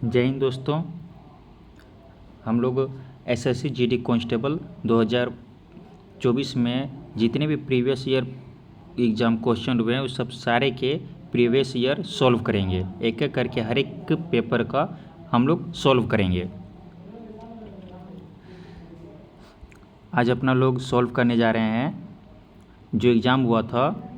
जय हिंद दोस्तों। हम लोग एसएससी जीडी कांस्टेबल 2024 में जितने भी प्रीवियस ईयर एग्ज़ाम क्वेश्चन हुए हैं उस सब सारे के प्रीवियस ईयर सॉल्व करेंगे। एक एक करके हर एक पेपर का हम लोग सॉल्व करेंगे। आज अपना लोग सॉल्व करने जा रहे हैं जो एग्ज़ाम हुआ था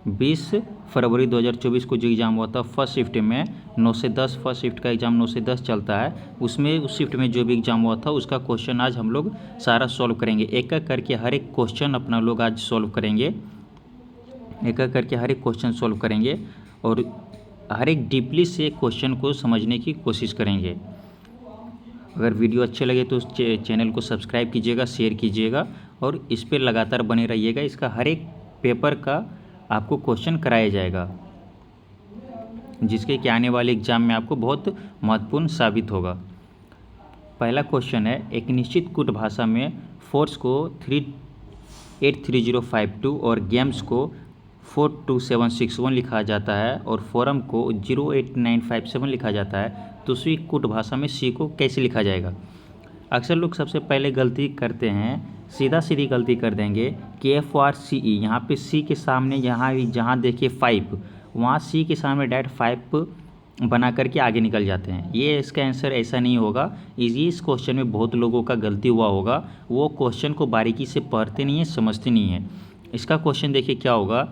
20 फरवरी 2024 को। जो एग्ज़ाम हुआ था फर्स्ट शिफ्ट में 9 से 10, फर्स्ट शिफ्ट का एग्ज़ाम 9 से 10 चलता है, उसमें उस शिफ्ट में जो भी एग्ज़ाम हुआ था उसका क्वेश्चन आज हम लोग सारा सॉल्व करेंगे। एक एक करके हर एक क्वेश्चन अपना लोग आज सॉल्व करेंगे। एक एक करके हर एक क्वेश्चन सॉल्व करेंगे और हर एक डीपली से क्वेश्चन को समझने की कोशिश करेंगे। अगर वीडियो अच्छे लगे तो उस चैनल को सब्सक्राइब कीजिएगा, शेयर कीजिएगा और इस पर लगातार बने रहिएगा। इसका हर एक पेपर का आपको क्वेश्चन कराया जाएगा जिसके कि आने वाले एग्ज़ाम में आपको बहुत महत्वपूर्ण साबित होगा। पहला क्वेश्चन है, एक निश्चित कूट भाषा में फोर्स को 383052 और गेम्स को 42761 लिखा जाता है और फोरम को 08957 लिखा जाता है, तो उसी कूट भाषा में सी को कैसे लिखा जाएगा। अक्सर लोग सबसे पहले गलती करते हैं, सीधा सीधी गलती कर देंगे कि FRCE, यहाँ पे सी के सामने जहाँ देखिए 5, वहाँ सी के सामने डायरेक्ट 5 बना करके आगे निकल जाते हैं। ये इसका आंसर ऐसा नहीं होगा। इस क्वेश्चन में बहुत लोगों का गलती हुआ होगा, वो क्वेश्चन को बारीकी से पढ़ते नहीं है, समझते नहीं है। इसका क्वेश्चन देखिए क्या होगा।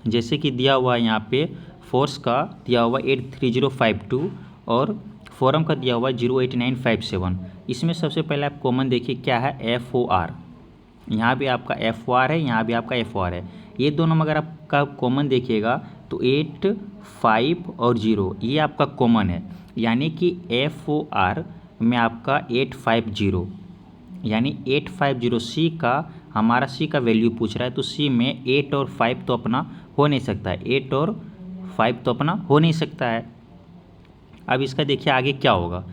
जैसे कि दिया हुआ है यहाँ पे फोर्स का दिया हुआ 83052 और फोरम का दिया हुआ 08957। इसमें सबसे पहले आप कॉमन देखिए क्या है, FOR। यहाँ भी आपका FOR है, यहाँ भी आपका FOR है। ये दोनों अगर आपका कॉमन देखिएगा तो 8, 5 और 0 ये आपका कॉमन है, यानी कि FOR में आपका 850, यानी 850 सी का हमारा सी का वैल्यू पूछ रहा है, तो सी में 8 और 5 तो अपना हो नहीं सकता है, 8 और 5 तो अपना हो नहीं सकता है। अब इसका देखिए आगे क्या होगा।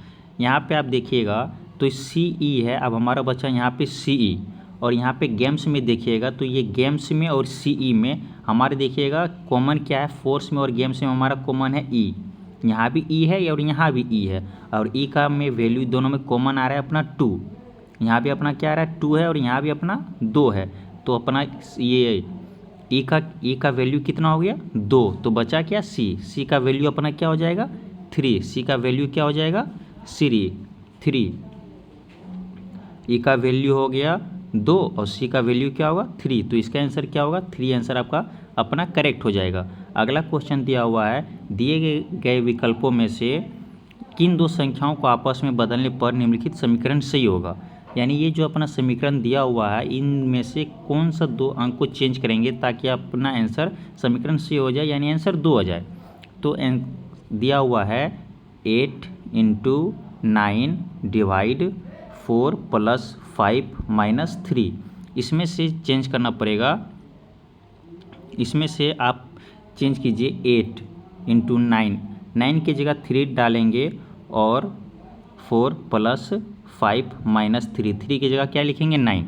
यहाँ पे आप देखिएगा तो CE है, अब हमारा बच्चा यहाँ पे CE, और यहाँ पे गेम्स में देखिएगा तो ये गेम्स में और CE में हमारे देखिएगा कॉमन क्या है, फोर्स में और गेम्स में हमारा कॉमन है E। यहाँ भी E है और यहाँ भी E है, और E का में वैल्यू दोनों में कॉमन आ रहा है अपना 2। यहाँ भी अपना क्या आ रहा है 2 है और यहाँ भी अपना 2 है, तो अपना ये E का वैल्यू कितना हो गया 2, तो बचा क्या C का वैल्यू अपना क्या हो जाएगा 3। सी का वैल्यू क्या हो जाएगा 3। ई का वैल्यू हो गया 2 और सी का वैल्यू क्या होगा 3, तो इसका आंसर क्या होगा 3 आंसर आपका अपना करेक्ट हो जाएगा। अगला क्वेश्चन दिया हुआ है, दिए गए विकल्पों में से किन दो संख्याओं को आपस में बदलने पर निम्नलिखित समीकरण सही होगा। यानी ये जो अपना समीकरण दिया हुआ है इनमें से कौन सा 2 अंक को चेंज करेंगे ताकि अपना आंसर समीकरण सही हो जाए, यानी आंसर 2 हो जाए। तो दिया हुआ है 8 × 9 डिवाइड 4 + 5 - 3। इसमें से चेंज करना पड़ेगा, इसमें से आप चेंज कीजिए 8 × 9, 9 की जगह 3 डालेंगे और 4 + 5 - 3, 3 की जगह क्या लिखेंगे 9।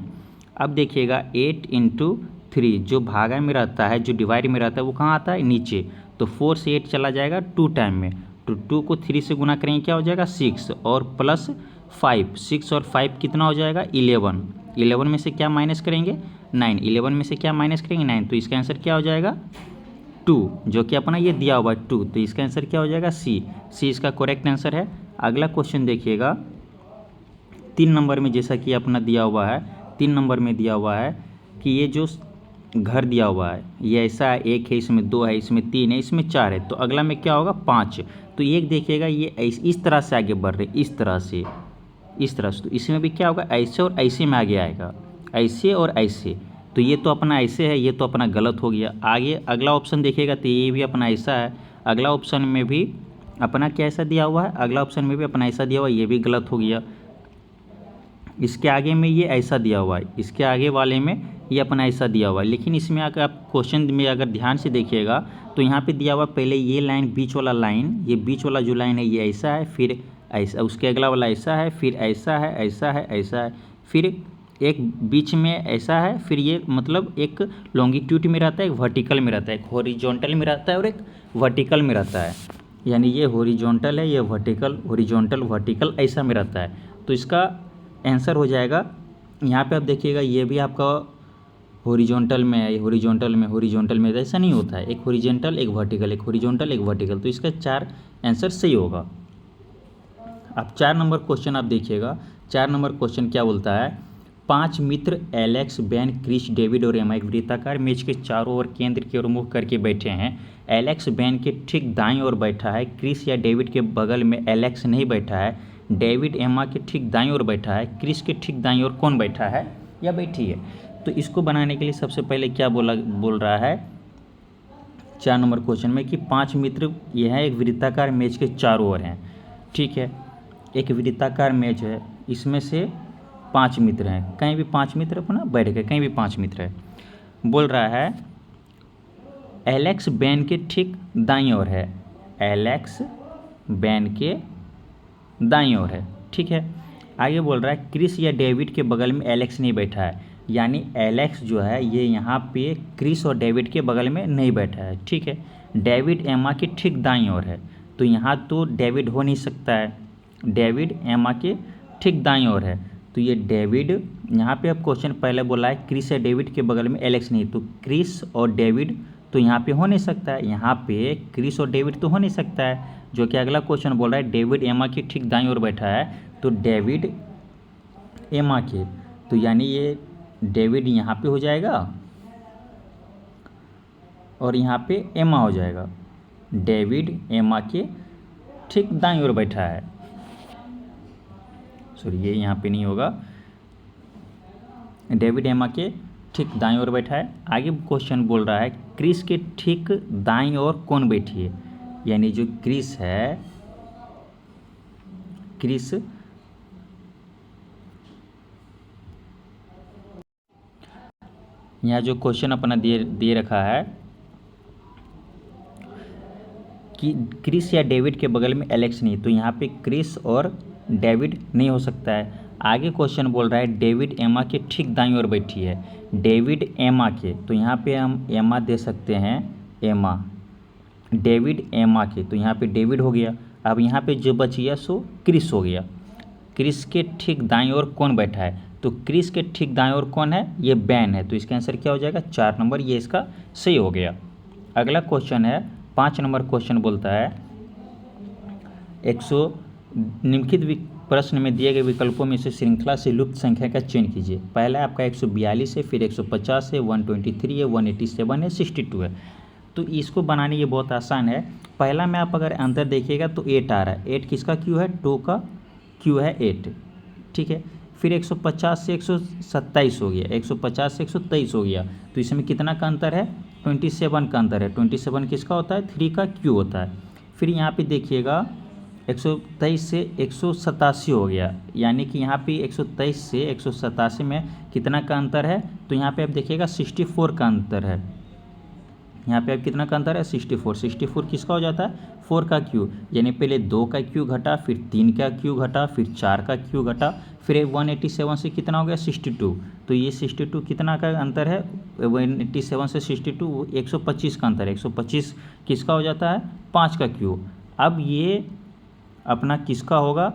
अब देखिएगा 8 × 3 जो भागा में रहता है, जो डिवाइड में रहता है वो कहाँ आता है नीचे, तो 4 से 8 चला जाएगा 2 टाइम में, तो 2 को 3 से गुना करेंगे क्या हो जाएगा 6, और प्लस 5, 6 और 5 कितना हो जाएगा 11। 11 में से क्या माइनस करेंगे 9, 11 में से क्या माइनस करेंगे 9, तो इसका आंसर क्या हो जाएगा 2, जो कि अपना ये दिया हुआ है 2, तो इसका आंसर क्या हो जाएगा सी इसका करेक्ट आंसर है। अगला क्वेश्चन देखिएगा 3 नंबर में, जैसा कि अपना दिया हुआ है 3 नंबर में दिया हुआ है कि ये जो घर दिया हुआ है ये ऐसा है, 1 है, इसमें 2 है, इसमें 3 है, इसमें 4 है, तो अगला में क्या होगा 5। तो ये देखिएगा ये इस तरह से आगे बढ़ रहे, इस तरह से, तो इसमें भी क्या होगा ऐसे और ऐसे में आगे आएगा, ऐसे और ऐसे, तो ये तो अपना ऐसे है, ये तो अपना गलत हो गया। आगे अगला ऑप्शन देखिएगा तो ये भी अपना ऐसा है, अगला ऑप्शन में भी अपना क्या ऐसा दिया हुआ है, अगला ऑप्शन में भी अपना ऐसा दिया हुआ है, ये भी गलत हो गया। इसके आगे में ये ऐसा दिया हुआ है, इसके आगे वाले में ये अपना ऐसा दिया हुआ है, लेकिन इसमें अगर आप क्वेश्चन में अगर ध्यान से देखिएगा तो यहाँ पे दिया हुआ पहले ये लाइन, बीच वाला लाइन, ये बीच वाला जो लाइन है ये ऐसा है, फिर ऐसा, उसके अगला वाला ऐसा है, फिर ऐसा है, ऐसा है, ऐसा है, फिर एक बीच में ऐसा है, फिर ये मतलब एक लॉन्गिट्यूड में रहता है, एक वर्टिकल में रहता है, एक हॉरिजॉन्टल में रहता है और एक वर्टिकल में रहता है। यानी ये हॉरिजॉन्टल है, ये वर्टिकल, हॉरिजॉन्टल वर्टिकल ऐसा में रहता है। तो इसका आंसर हो जाएगा, यहाँ पे आप देखिएगा ये भी आपका हॉरिजॉन्टल में है, हॉरिजॉन्टल में ऐसा नहीं होता है, एक हॉरिजॉन्टल एक वर्टिकल, एक हॉरिजॉन्टल एक वर्टिकल। तो इसका 4 आंसर सही होगा। अब 4 नंबर क्वेश्चन आप देखिएगा। 4 नंबर क्वेश्चन क्या बोलता है, 5 मित्र एलेक्स, बेन, क्रिस, डेविड और एमा एक वृत्ताकार मेज के चारों ओर केंद्र की ओर मुख करके बैठे हैं। एलेक्स बेन के ठीक दाईं ओर बैठा है, क्रिस या डेविड के बगल में एलेक्स नहीं बैठा है, डेविड एमा के ठीक दाईं ओर बैठा है, क्रिस के ठीक दाईं ओर कौन बैठा है या बैठी है। तो इसको बनाने के लिए सबसे पहले क्या बोल रहा है 4 नंबर क्वेश्चन में कि 5 मित्र यह है एक वृत्ताकार मेज के चारों ओर हैं। ठीक है, एक वृत्ताकार मेज है, इसमें से 5 मित्र हैं, कहीं भी 5 मित्र अपना बैठ गए, कहीं भी 5 मित्र है। बोल रहा है एलेक्स बेन के ठीक दाईं ओर है, एलेक्स बेन के दाईं ओर है। ठीक है, आगे बोल रहा है क्रिस या डेविड के बगल में एलेक्स नहीं बैठा है, यानी एलेक्स जो है ये यहाँ पे क्रिस और डेविड के बगल में नहीं बैठा है। ठीक है, डेविड एमा के ठीक दाईं ओर है, तो यहाँ तो डेविड हो नहीं सकता है, डेविड एमा के ठीक दाईं ओर है, तो ये डेविड, यहाँ पे अब क्वेश्चन पहले बोला है क्रिस या डेविड के बगल में एलेक्स नहीं, तो क्रिस और डेविड तो यहाँ पे हो नहीं सकता है, यहाँ पे क्रिस और डेविड तो हो नहीं सकता है। जो कि अगला क्वेश्चन बोल रहा है डेविड एमा के ठीक दाईं ओर बैठा है, तो डेविड एमा के, तो यानी ये डेविड यहाँ पे हो जाएगा और यहाँ पे एमा हो जाएगा। डेविड एमा के ठीक दाईं ओर बैठा है, सॉरी ये यहाँ पे नहीं होगा, डेविड एमा के ठीक दाईं ओर बैठा है। आगे क्वेश्चन बोल रहा है क्रिस के ठीक दाईं ओर कौन बैठी है, यानी जो क्रिस है, क्रिस यहाँ जो क्वेश्चन अपना दे रखा है कि क्रिस या डेविड के बगल में एलेक्स नहीं, तो यहाँ पे क्रिस और डेविड नहीं हो सकता है। आगे क्वेश्चन बोल रहा है डेविड एमा के ठीक दाईं ओर बैठी है, डेविड एमा के, तो यहाँ पे हम एमा दे सकते हैं, एमा, डेविड एमा के, तो यहाँ पे डेविड हो गया। अब यहाँ पे जो बच गया सो क्रिस हो गया। क्रिस के ठीक दाईं ओर कौन बैठा है, तो क्रिस के ठीक दाईं ओर कौन है, ये बैन है, तो इसका आंसर क्या हो जाएगा 4 नंबर, ये इसका सही हो गया। अगला क्वेश्चन है 5 नंबर क्वेश्चन बोलता है निम्नलिखित प्रश्न में दिए गए विकल्पों में से श्रृंखला से लुप्त संख्या का चयन कीजिए। पहला आपका 142 है, फिर 150 है, 123 है, 187 है, 62 है। तो इसको बनाने ये बहुत आसान है। पहला में आप अगर आंसर देखिएगा तो 8 आ रहा है, 8 किसका क्यू है, 2 का क्यू है 8। ठीक है, फिर 150 से 127 हो गया, 150 से 123 हो गया, तो इसमें कितना का अंतर है, 27 का अंतर है। 27 किसका होता है, 3 का क्यू होता है। फिर यहाँ पे देखिएगा 123 से 187 हो गया, यानी कि यहाँ पे 123 से 187 में कितना का अंतर है, तो यहाँ पे आप देखिएगा 64 का अंतर है। यहाँ पे अब कितना का अंतर है, 64। 64 किसका हो जाता है, 4 का क्यू, यानी पहले 2 का क्यू घटा, फिर 3 का क्यू घटा, फिर 4 का क्यू घटा, फिर 187 से कितना हो गया 62। तो ये 62 कितना का अंतर है, 187 से 62 125 का अंतर है। 125 किसका हो जाता है, 5 का क्यू। अब ये अपना किसका होगा,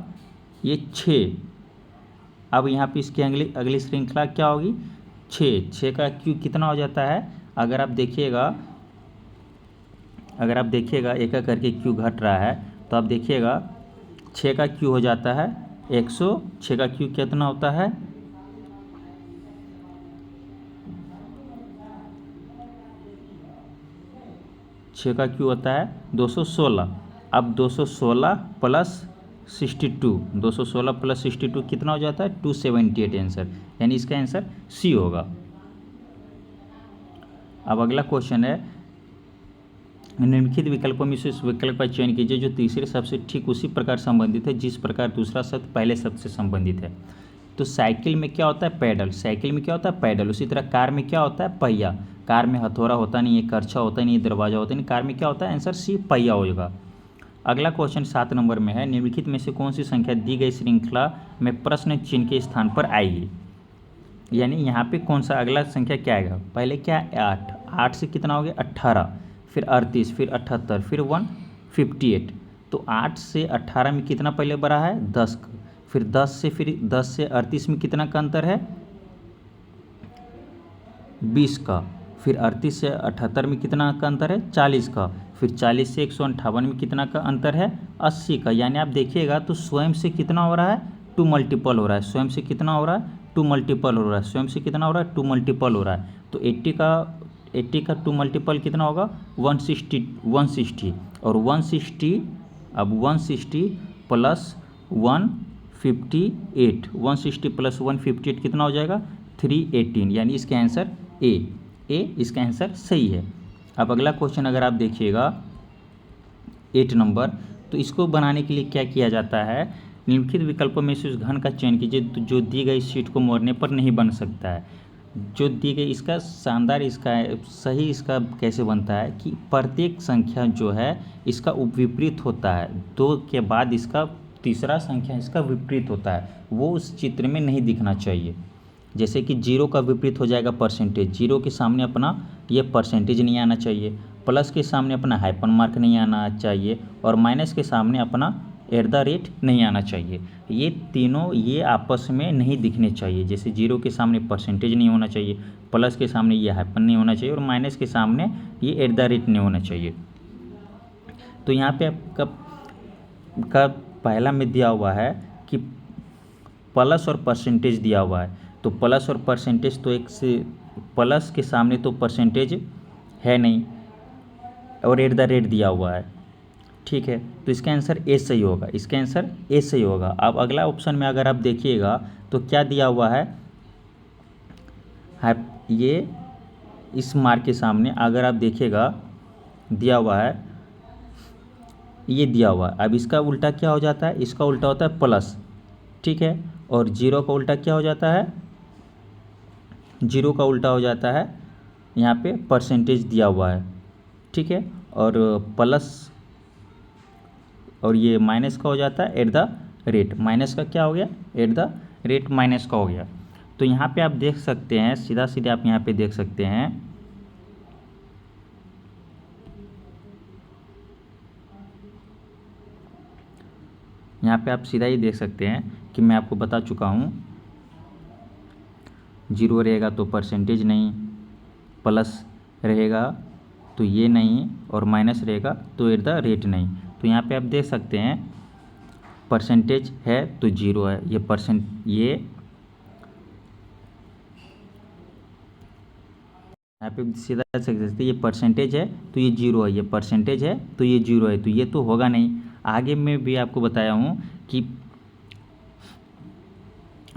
ये 6। अब यहाँ पे इसकी अगली श्रृंखला क्या होगी, 6 का क्यू कितना हो जाता है, अगर आप देखिएगा एक एक करके क्यू घट रहा है, तो आप देखिएगा 6 का क्यू हो जाता है 100, 6 का क्यू कितना होता है, छः का क्यू होता है 216। अब 216 प्लस 62, 216 प्लस 62 कितना हो जाता है 278 आंसर, यानी इसका आंसर सी होगा। अब अगला क्वेश्चन है निम्नलिखित विकल्पों में से उस विकल्प का चयन कीजिए जो तीसरे शब्द से ठीक उसी प्रकार संबंधित है जिस प्रकार दूसरा शब्द पहले शब्द से संबंधित है। तो साइकिल में क्या होता है, पैडल, साइकिल में क्या होता है, पैडल। उसी तरह कार में क्या होता है, पहिया। कार में हथौड़ा होता नहीं है, करछा होता नहीं है, दरवाजा होता नहीं, कार में क्या होता है, आंसर सी पहिया होगा। अगला क्वेश्चन 7 नंबर में है निम्नलिखित में से कौन सी संख्या दी गई श्रृंखला में प्रश्न चिन्ह के स्थान पर आएगी, यानी यहाँ पे कौन सा अगला संख्या क्या आएगा। पहले क्या है 8, 8 से कितना हो गया 18, फिर 38, फिर 78, फिर 158। तो 8 से 18 में कितना पहले बढ़ा है 10 का, फिर 10 से 38 में कितना का अंतर है 20 का, फिर 38 से 78 में कितना का अंतर है 40 का, फिर 40 से 158 में कितना का अंतर है 80 का। यानी आप देखिएगा तो स्वयं से कितना हो रहा है 2 मल्टीपल हो रहा है, स्वयं से कितना हो रहा है 2 मल्टीपल हो रहा है, स्वयं से कितना हो रहा है 2 मल्टीपल हो रहा है। तो 80 का 2 मल्टीपल कितना होगा 160 और 160 अब 160 प्लस 158 160 प्लस 158 कितना हो जाएगा 318, यानी इसका आंसर ए इसका आंसर सही है। अब अगला क्वेश्चन अगर आप देखिएगा 8 नंबर, तो इसको बनाने के लिए क्या किया जाता है, निम्नलिखित विकल्पों में से उस घन का चयन कीजिए जो दी गई शीट को मोड़ने पर नहीं बन सकता है। जो दी गई इसका शानदार इसका सही इसका कैसे बनता है कि प्रत्येक संख्या जो है इसका विपरीत होता है, 2 के बाद इसका तीसरा संख्या इसका विपरीत होता है, वो उस चित्र में नहीं दिखना चाहिए। जैसे कि 0 का विपरीत हो जाएगा परसेंटेज, 0 के सामने अपना ये परसेंटेज नहीं आना चाहिए, प्लस के सामने अपना हाइफन मार्क नहीं आना चाहिए और माइनस के सामने अपना @ नहीं आना चाहिए। ये तीनों ये आपस में नहीं दिखने चाहिए। जैसे 0 के सामने परसेंटेज नहीं होना चाहिए, प्लस के सामने ये हाइफन नहीं होना चाहिए और माइनस के सामने ये @ नहीं होना चाहिए। तो यहाँ पे आपका पहला में दिया हुआ है कि प्लस और परसेंटेज दिया हुआ है, तो प्लस और परसेंटेज तो एक से प्लस के सामने तो परसेंटेज है नहीं और @ दिया हुआ है, ठीक है। तो इसका आंसर ए सही होगा, इसका आंसर ए सही होगा। अब अगला ऑप्शन में अगर आप देखिएगा तो क्या दिया हुआ है ये इस मार्क के सामने अगर आप देखिएगा दिया हुआ है ये दिया हुआ है। अब इसका उल्टा क्या हो जाता है, इसका उल्टा होता है प्लस, ठीक है, और 0 का उल्टा क्या हो जाता है 0 का उल्टा हो जाता है यहाँ पे परसेंटेज दिया हुआ है, ठीक है, और प्लस और ये माइनस का हो जाता है @ माइनस का क्या हो गया @ माइनस का हो गया। तो यहाँ पे आप देख सकते हैं सीधा आप यहाँ पे देख सकते हैं यहाँ पे आप सीधा ही देख सकते हैं कि मैं आपको बता चुका हूँ 0 रहेगा तो परसेंटेज नहीं, प्लस रहेगा तो ये नहीं और माइनस रहेगा तो @ नहीं। तो यहाँ पे आप देख सकते हैं परसेंटेज है तो 0 है, ये यहाँ पे सीधा देख सकते हैं ये परसेंटेज है तो ये 0 है, ये परसेंटेज है तो ये 0 है, तो ये तो होगा नहीं। आगे में भी आपको बताया हूँ कि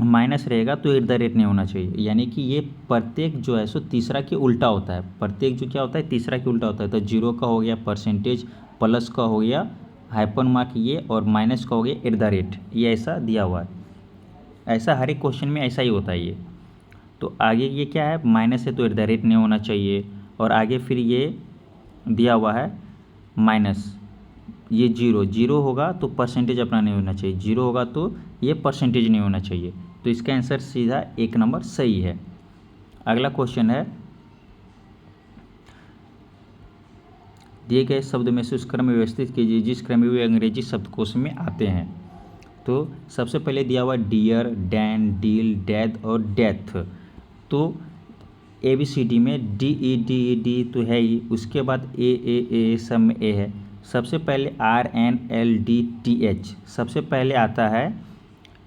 माइनस रहेगा तो @ नहीं होना चाहिए, यानी कि ये प्रत्येक जो है सो तीसरा के उल्टा होता है, प्रत्येक जो क्या होता है तीसरा के उल्टा होता है। तो 0 का हो गया परसेंटेज, प्लस का हो गया हाइफन मार्क ये और माइनस का हो गया @ ये ऐसा दिया हुआ है। ऐसा हर एक क्वेश्चन में ऐसा ही होता है ये। तो आगे ये क्या है माइनस है तो @ नहीं होना चाहिए और आगे फिर ये दिया हुआ है माइनस, ये 0 होगा तो परसेंटेज अपना नहीं होना चाहिए, 0 होगा तो ये परसेंटेज नहीं होना चाहिए। तो इसका आंसर सीधा 1 नंबर सही है। अगला क्वेश्चन है दिए गए शब्द में से उस क्रम में व्यवस्थित कीजिए जिस क्रम में वे अंग्रेजी शब्दकोश में आते हैं। तो सबसे पहले दिया हुआ डियर, डैन, डील, डेथ और डेथ। तो ABCD में DE तो है ही, उसके बाद A सब में A है। सबसे पहले RNLDTH सबसे पहले आता है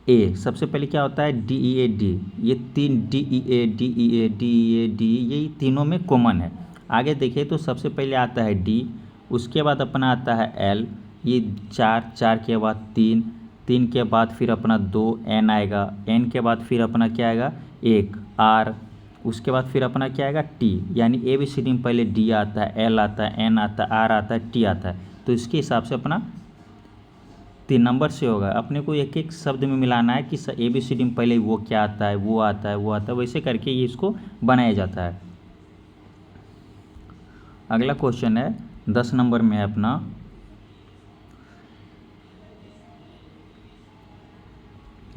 A, सबसे पहले क्या होता है DEAD, ये 3 DEAD ये तीनों में कॉमन है। आगे देखिए तो सबसे पहले आता है D, उसके बाद अपना आता है L, ये 4 के बाद 3 के बाद फिर अपना 2 N आएगा, N के बाद फिर अपना क्या आएगा 1 R, उसके बाद फिर अपना क्या आएगा T, यानी ABCD में पहले D आता है, L आता है, N आता है, R आता है, T आता है। तो इसके हिसाब से अपना 3 नंबर से होगा। अपने को एक एक शब्द में मिलाना है कि ABCD में पहले वो क्या आता है, वो आता है, वो आता है, वैसे करके ये इसको बनाया जाता है। अगला क्वेश्चन है 10 नंबर में है अपना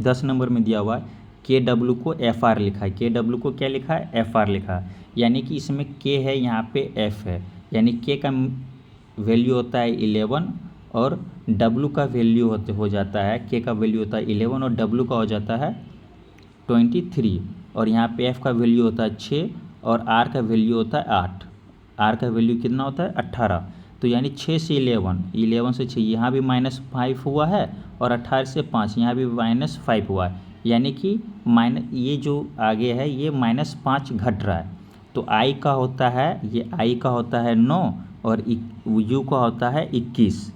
10 नंबर में दिया हुआ है KW को FR लिखा है, KW को क्या लिखा है FR लिखा है, यानी कि इसमें K है यहाँ पे F है, यानी K का वैल्यू होता है 11 और W का वैल्यू हो जाता है, K का वैल्यू होता है 11 और W का हो जाता है 23 और यहाँ पे F का वैल्यू होता है 6 और R का वैल्यू होता है 8। R का वैल्यू कितना होता है 18। तो यानी 6 से 11 से 6 यहाँ भी -5 हुआ है और 18 से 5 यहाँ भी -5 हुआ है, यानी कि ये जो आगे है ये -5 घट रहा है। तो I का होता है, ये I का होता है 9 और U का होता है 21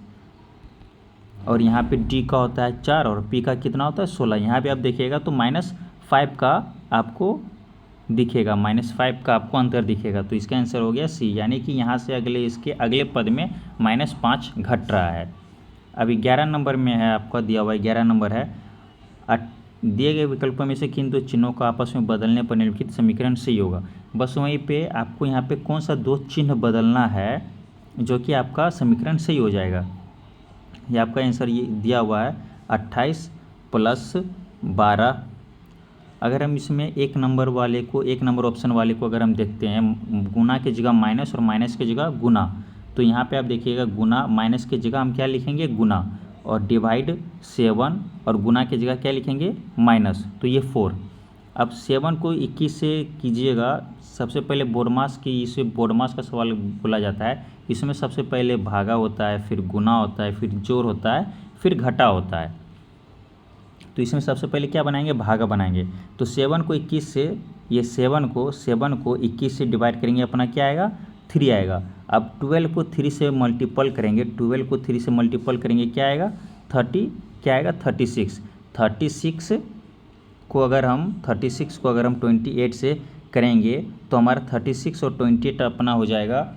और यहाँ पे D का होता है 4 और P का कितना होता है 16। यहाँ पे आप देखिएगा तो -5 का आपको दिखेगा, -5 का आपको अंतर दिखेगा। तो इसका आंसर हो गया C, यानी कि यहाँ से इसके अगले पद में -5 घट रहा है। अभी 11 नंबर में है, आपका दिया हुआ 11 नंबर है, दिए गए विकल्पों में से किन दो चिन्हों का आपस में बदलने पर निम्नलिखित समीकरण सही होगा। बस वहीं पे आपको यहाँ पे कौन सा दो चिन्ह बदलना है जो कि आपका समीकरण सही हो जाएगा। ये आपका आंसर ये दिया हुआ है 28 + 12। अगर हम इसमें एक नंबर ऑप्शन वाले को अगर हम देखते हैं, गुना की जगह माइनस और माइनस की जगह गुना, तो यहाँ पे आप देखिएगा गुना, माइनस की जगह हम क्या लिखेंगे गुना, और डिवाइड 7 और गुना की जगह क्या लिखेंगे माइनस, तो ये 4। अब 7 को 21 से कीजिएगा। सबसे पहले बोडमास की, इसे बोडमास का सवाल बोला जाता है। इसमें सबसे पहले भागा होता है, फिर गुना होता है, फिर जोड़ होता है, फिर घटा होता है। तो इसमें सबसे पहले क्या बनाएंगे भागा बनाएंगे। तो 7 को 21 से, ये 7 को 21 से डिवाइड करेंगे, अपना क्या आएगा 3 आएगा। अब 12 को 3 से मल्टीपल करेंगे, 12 को 3 से मल्टीपल करेंगे क्या आएगा 30, क्या आएगा 36। 36 को अगर हम 28 से करेंगे तो हमारा 36 और 28 अपना हो जाएगा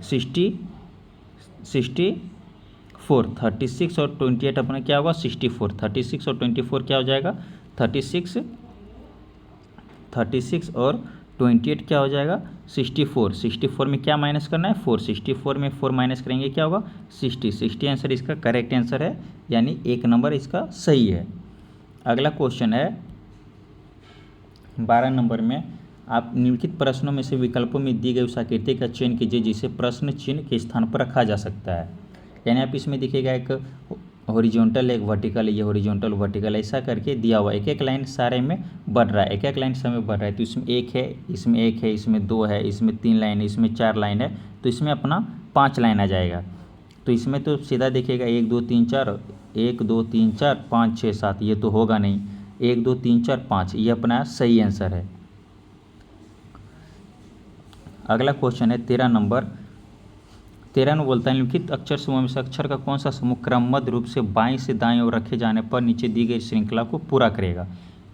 64। 36 और 28 अपना क्या होगा 64। 36 और 24 क्या हो जाएगा 36 और 28 क्या हो जाएगा 64। 64 में क्या माइनस करना है 4। 64 में 4 माइनस करेंगे क्या होगा 60। 60 आंसर इसका करेक्ट आंसर है, यानी एक नंबर इसका सही है। अगला क्वेश्चन है 12 नंबर में, आप निम्नलिखित प्रश्नों में से विकल्पों में दी गई उस आकृति का चयन कीजिए जिसे प्रश्न चिन्ह के स्थान पर रखा जा सकता है। यानी आप इसमें देखिएगा एक हॉरिजॉन्टल एक वर्टिकल, ये हॉरिजॉन्टल वर्टिकल ऐसा करके दिया हुआ, एक एक लाइन सारे में बढ़ रहा है, एक एक लाइन समय बढ़ रहा है। तो इसमें एक है, इसमें एक है, इसमें 2 है, इसमें 3 लाइन है, इसमें 4 लाइन है, तो इसमें अपना 5 लाइन आ जाएगा। तो इसमें तो सीधा देखिएगा 1 2 3 4, 1 2 3 4 5 6 7, ये तो होगा नहीं। 1 2 3 4 5 ये अपना सही आंसर है। अगला क्वेश्चन है 13 नंबर। 13 में बोलता है निम्नलिखित अक्षर समूह में से अक्षर का कौन सा समूह क्रमबद्ध रूप से बाईं से दाईं ओर रखे जाने पर नीचे दी गई श्रृंखला को पूरा करेगा।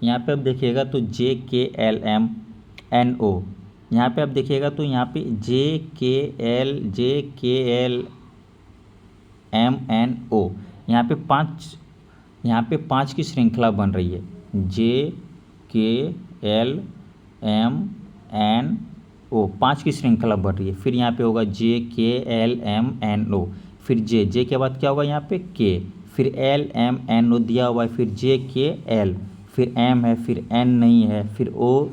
यहाँ पे आप देखिएगा तो JKLMNO, यहाँ पे आप देखिएगा तो यहाँ पे JKLMNO, यहाँ पे 5 की श्रृंखला बन रही है। JKLMNO 5 की श्रृंखला बढ़ रही है। फिर यहाँ पे होगा JKLMNO, फिर जे के बाद क्या होगा यहाँ पे K, फिर LMNO दिया हुआ है, फिर JKL, फिर M है, फिर N नहीं है, फिर O,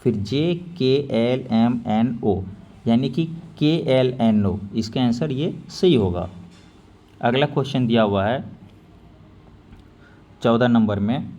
फिर JKLMNO, यानी कि KLNO, इसका आंसर ये सही होगा। अगला क्वेश्चन दिया हुआ है 14 नंबर में,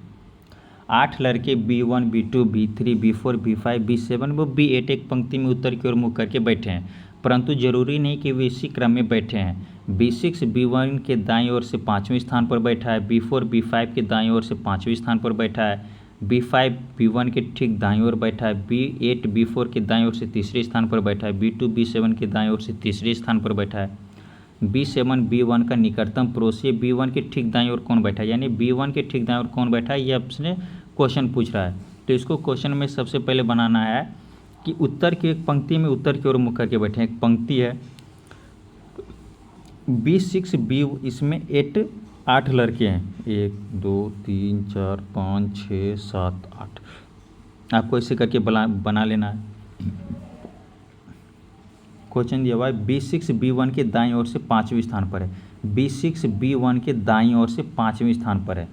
8 लड़के B1 B2 B3 B4 B5 B7 व B8 एक पंक्ति में उत्तर की ओर मुँह करके बैठे हैं, परंतु जरूरी नहीं कि वे इसी क्रम में बैठे हैं। B6 B1 के दाईं ओर से 5वें स्थान पर बैठा है, B4 B5 के दाईं ओर से 5वें स्थान पर बैठा है, B5 B1 के ठीक दाईं ओर बैठा है, B8 B4 के दाईं ओर से तीसरे स्थान पर बैठा है, B2 B7 के दाईं ओर से तीसरे स्थान पर बैठा है, B7 B1 का निकटतम पड़ोसी B1 के ठीक दाईं ओर कौन बैठा है, यानी B1 के ठीक दाईं ओर कौन बैठा है, ये आपसे क्वेश्चन पूछ रहा है। तो इसको क्वेश्चन में सबसे पहले बनाना है कि उत्तर की एक पंक्ति में उत्तर की ओर मुख करके बैठे हैं। एक पंक्ति है B6 B, इसमें 8 लड़के हैं, 1 2 3 4 5 6 7 8, आपको इसे करके बना लेना है। क्वेश्चन दिया हुआ है B6 B1 के दाईं ओर से 5वें स्थान पर है, B6 B1 के दाईं ओर से 5वें स्थान पर है,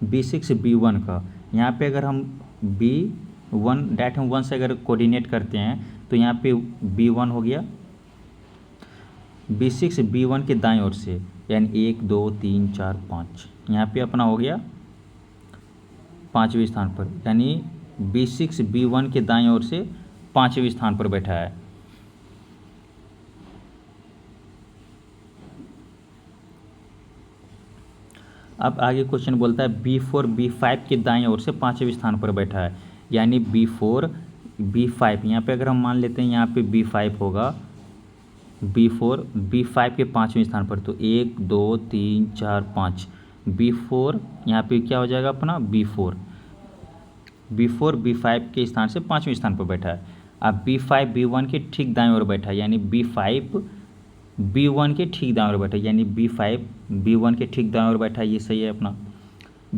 B6 B1 का। यहाँ पे अगर हम B1 डायरेक्ट हम 1 से अगर कोऑर्डिनेट करते हैं तो यहाँ पे B1 हो गया, B6 B1 के दाएं ओर से, यानी 1 2 3 4 5, यहाँ पे अपना हो गया 5वें स्थान पर, यानी B6 B1 के दाएं ओर से 5वें स्थान पर बैठा है। अब आगे क्वेश्चन बोलता है B4 B5 के दाएं ओर से 5वें स्थान पर बैठा है, यानी B4 B5, यहाँ पे अगर हम मान लेते हैं यहाँ पे B5 होगा, B4 B5 के 5वें स्थान पर, तो 1 2 3 4 5, B4 यहाँ पे क्या हो जाएगा अपना B4 B5 के स्थान से 5वें स्थान पर बैठा है। अब B5 B1 के ठीक दाएं ओर बैठा है, यानी B5 B1 के ठीक दाएं ओर बैठा है, यानी B5 B1 के ठीक दाएं ओर बैठा है, ये सही है अपना।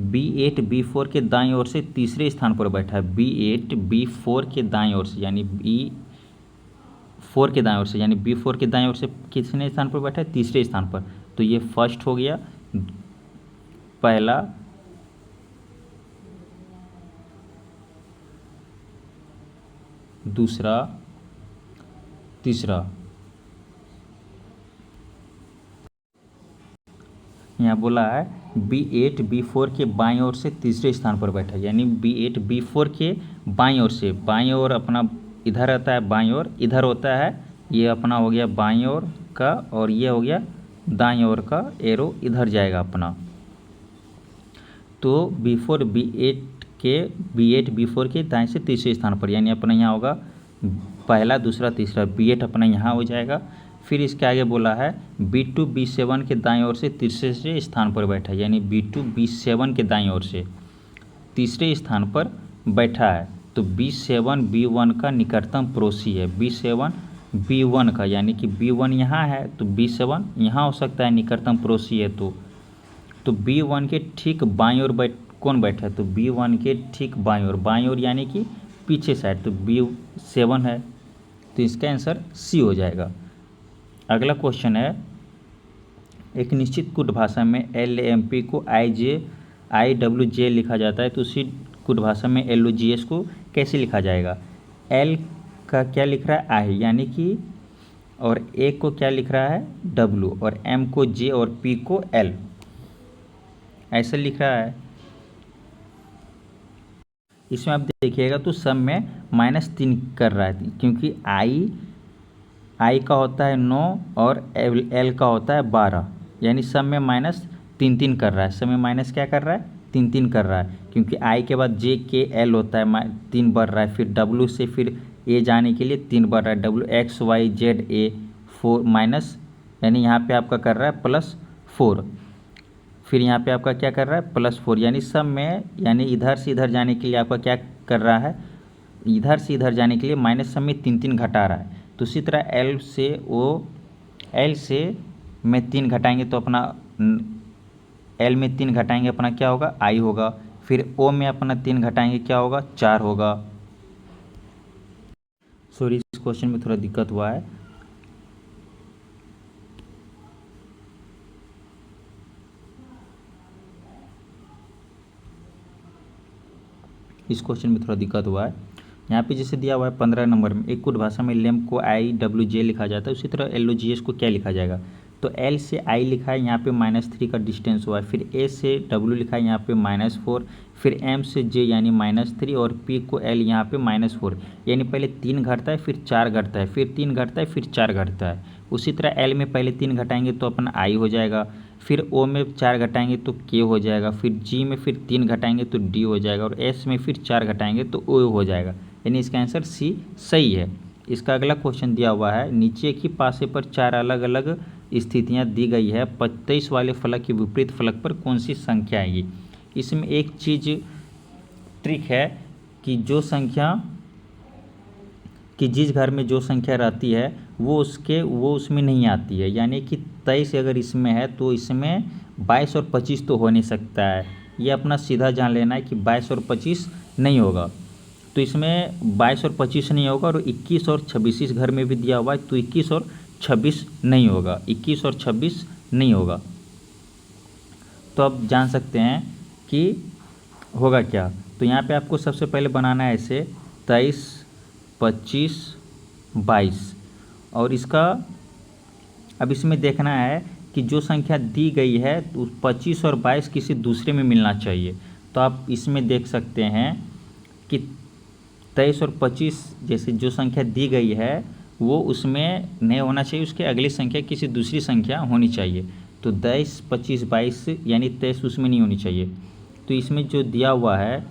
B8 B4 के दाएं ओर से तीसरे स्थान पर बैठा है, B8 B4 के दाएं ओर से, यानी B4 के दाएं ओर से, यानी B4 के दाएं ओर से कितने स्थान पर बैठा है? तीसरे स्थान पर। तो ये फर्स्ट हो गया, पहला, दूसरा, तीसरा। यहाँ बोला है B8 B4 के बाईं ओर से तीसरे स्थान पर बैठा है, यानी B8 B4 के बाईं ओर से, बाईं ओर अपना इधर रहता है, बाईं ओर इधर होता है, ये अपना हो गया बाईं ओर का, और ये हो गया दाईं ओर का, एरो इधर जाएगा अपना। तो B8 B4 के दाएं से तीसरे स्थान पर, यानी अपना यहाँ होगा पहला, दूसरा, तीसरा, B8 अपना यहाँ हो जाएगा। फिर इसके आगे बोला है B2 B7 के दाएं ओर से तीसरे स्थान पर बैठा है, यानी B2 B7 के दाएं ओर से तीसरे स्थान पर बैठा है। तो B7 B1 का निकटतम पड़ोसी है, B7 B1 का, यानी कि B1 यहाँ है तो B7 यहाँ हो सकता है, निकटतम पड़ोसी है। तो B1 के ठीक बाईं ओर कौन बैठा है? तो B1 के ठीक बाईं ओर यानी कि पीछे साइड, तो B7 है, तो इसका आंसर C हो जाएगा। अगला क्वेश्चन है, एक निश्चित कुट भाषा में LMP को IWJ लिखा जाता है, तो उसी कुट भाषा में LOGS को कैसे लिखा जाएगा? L का क्या लिख रहा है? I, यानी कि, और A को क्या लिख रहा है? W, और M को J और P को L, ऐसा लिख रहा है। इसमें आप देखिएगा तो सब में -3 कर रहा है, क्योंकि I का होता है 9 और L का होता है 12, यानी सब में -3 कर रहा है। सब में माइनस क्या कर रहा है? 3 कर रहा है, क्योंकि I के बाद J K L होता है, 3 बढ़ रहा है, फिर W से फिर A जाने के लिए 3 बढ़ रहा है, W X Y Z A 4 minus, यानी यहाँ पे आपका कर रहा है +4, फिर यहाँ पे आपका क्या कर रहा है? +4, यानी सब में, यानी इधर से इधर जाने के लिए आपका क्या कर रहा है? इधर से इधर जाने के लिए माइनस सब में 3 घटा रहा है। तो इसी तरह L से में 3 घटाएंगे तो अपना L में 3 घटाएंगे अपना क्या होगा? I होगा। फिर O में अपना 3 घटाएंगे क्या होगा? 4 होगा। सॉरी, इस क्वेश्चन में थोड़ा दिक्कत हुआ है। इस क्वेश्चन में थोड़ा दिक्कत हुआ है। यहाँ पे जैसे दिया हुआ है 15 नंबर में, एक कुट भाषा में लेम को IWJ लिखा जाता है, उसी तरह LOGS को क्या लिखा जाएगा? तो L से I लिखा है, यहाँ पे -3 का डिस्टेंस हुआ है, फिर A से W लिखा है, यहाँ पे -4, फिर M से J यानी -3, और P को L यहाँ पे -4, यानी पहले 3 घटता है, फिर 4 घटता है, फिर 3 घटता है, फिर 4 घटता है। उसी तरह L में पहले 3 घटाएंगे तो अपना I हो जाएगा, फिर O में 4 घटाएंगे तो K हो जाएगा, फिर G में फिर 3 घटाएंगे तो D हो जाएगा, और S में फिर 4 घटाएंगे तो O हो जाएगा, यानी इसका आंसर C सही है। इसका अगला क्वेश्चन दिया हुआ है, नीचे की पासे पर 4 अलग अलग स्थितियां दी गई है, 23 वाले फलक के विपरीत फलक पर कौन सी संख्या आएगी? इसमें एक चीज़ ट्रिक है कि जिस घर में जो संख्या रहती है वो उसमें नहीं आती है, यानी कि 23 अगर इसमें है तो इसमें 22 और 25 तो हो नहीं सकता है। ये अपना सीधा जान लेना है कि 22 और 25 नहीं होगा, तो इसमें 22 और 25 नहीं होगा, और 21 और 26 इस घर में भी दिया हुआ है, तो 21 और 26 नहीं होगा, 21 और 26 नहीं होगा। तो अब जान सकते हैं कि होगा क्या। तो यहाँ पे आपको सबसे पहले बनाना है ऐसे 23, 25, 22, और इसका अब इसमें देखना है कि जो संख्या दी गई है तो 25 और 22 किसी दूसरे में मिलना चाहिए। तो आप इसमें देख सकते हैं कि 23 और 25 जैसे जो संख्या दी गई है वो उसमें नहीं होना चाहिए, उसके अगली संख्या किसी दूसरी संख्या होनी चाहिए। तो 23, 25, 22 यानी 23 उसमें नहीं होनी चाहिए। तो इसमें जो दिया हुआ है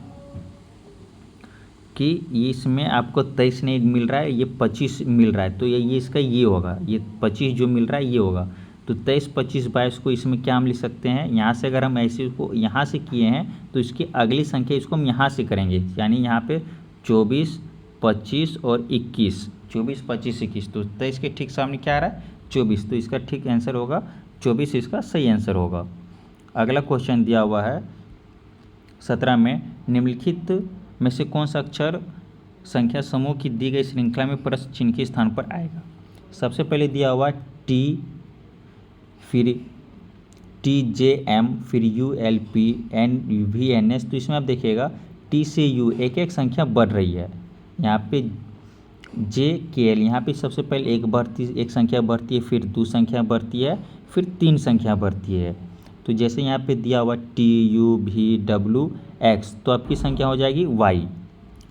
कि इसमें आपको 23 नहीं मिल रहा है, ये 25 मिल रहा है, तो ये इसका ये होगा, ये 25 जो मिल रहा है ये होगा। तो 23, 25, 22 को इसमें क्या हम लिख सकते हैं, यहाँ से अगर हम ऐसे इसको यहाँ से किए हैं तो इसकी अगली संख्या इसको हम यहाँ से करेंगे, यानी यहाँ पे 24, 25 और 21, 24, 25, 21। तो 23 के ठीक सामने क्या आ रहा है, 24। तो इसका ठीक आंसर होगा 24, इसका सही आंसर होगा। अगला क्वेश्चन दिया हुआ है 17 में, निम्नलिखित में से कौन सा अक्षर संख्या समूह की दी गई श्रृंखला में प्रश्न चिन्ह के स्थान पर आएगा। सबसे पहले दिया हुआ टी, फिर TJM, फिर ULP, NVNS। तो इसमें आप देखिएगा T से U एक एक संख्या बढ़ रही है। यहाँ पे JKL, यहाँ पे सबसे पहले एक संख्या बढ़ती है, फिर 2 संख्या बढ़ती है, फिर 3 संख्या बढ़ती है। तो जैसे यहाँ पे दिया हुआ TUVWX, तो आपकी संख्या हो जाएगी Y।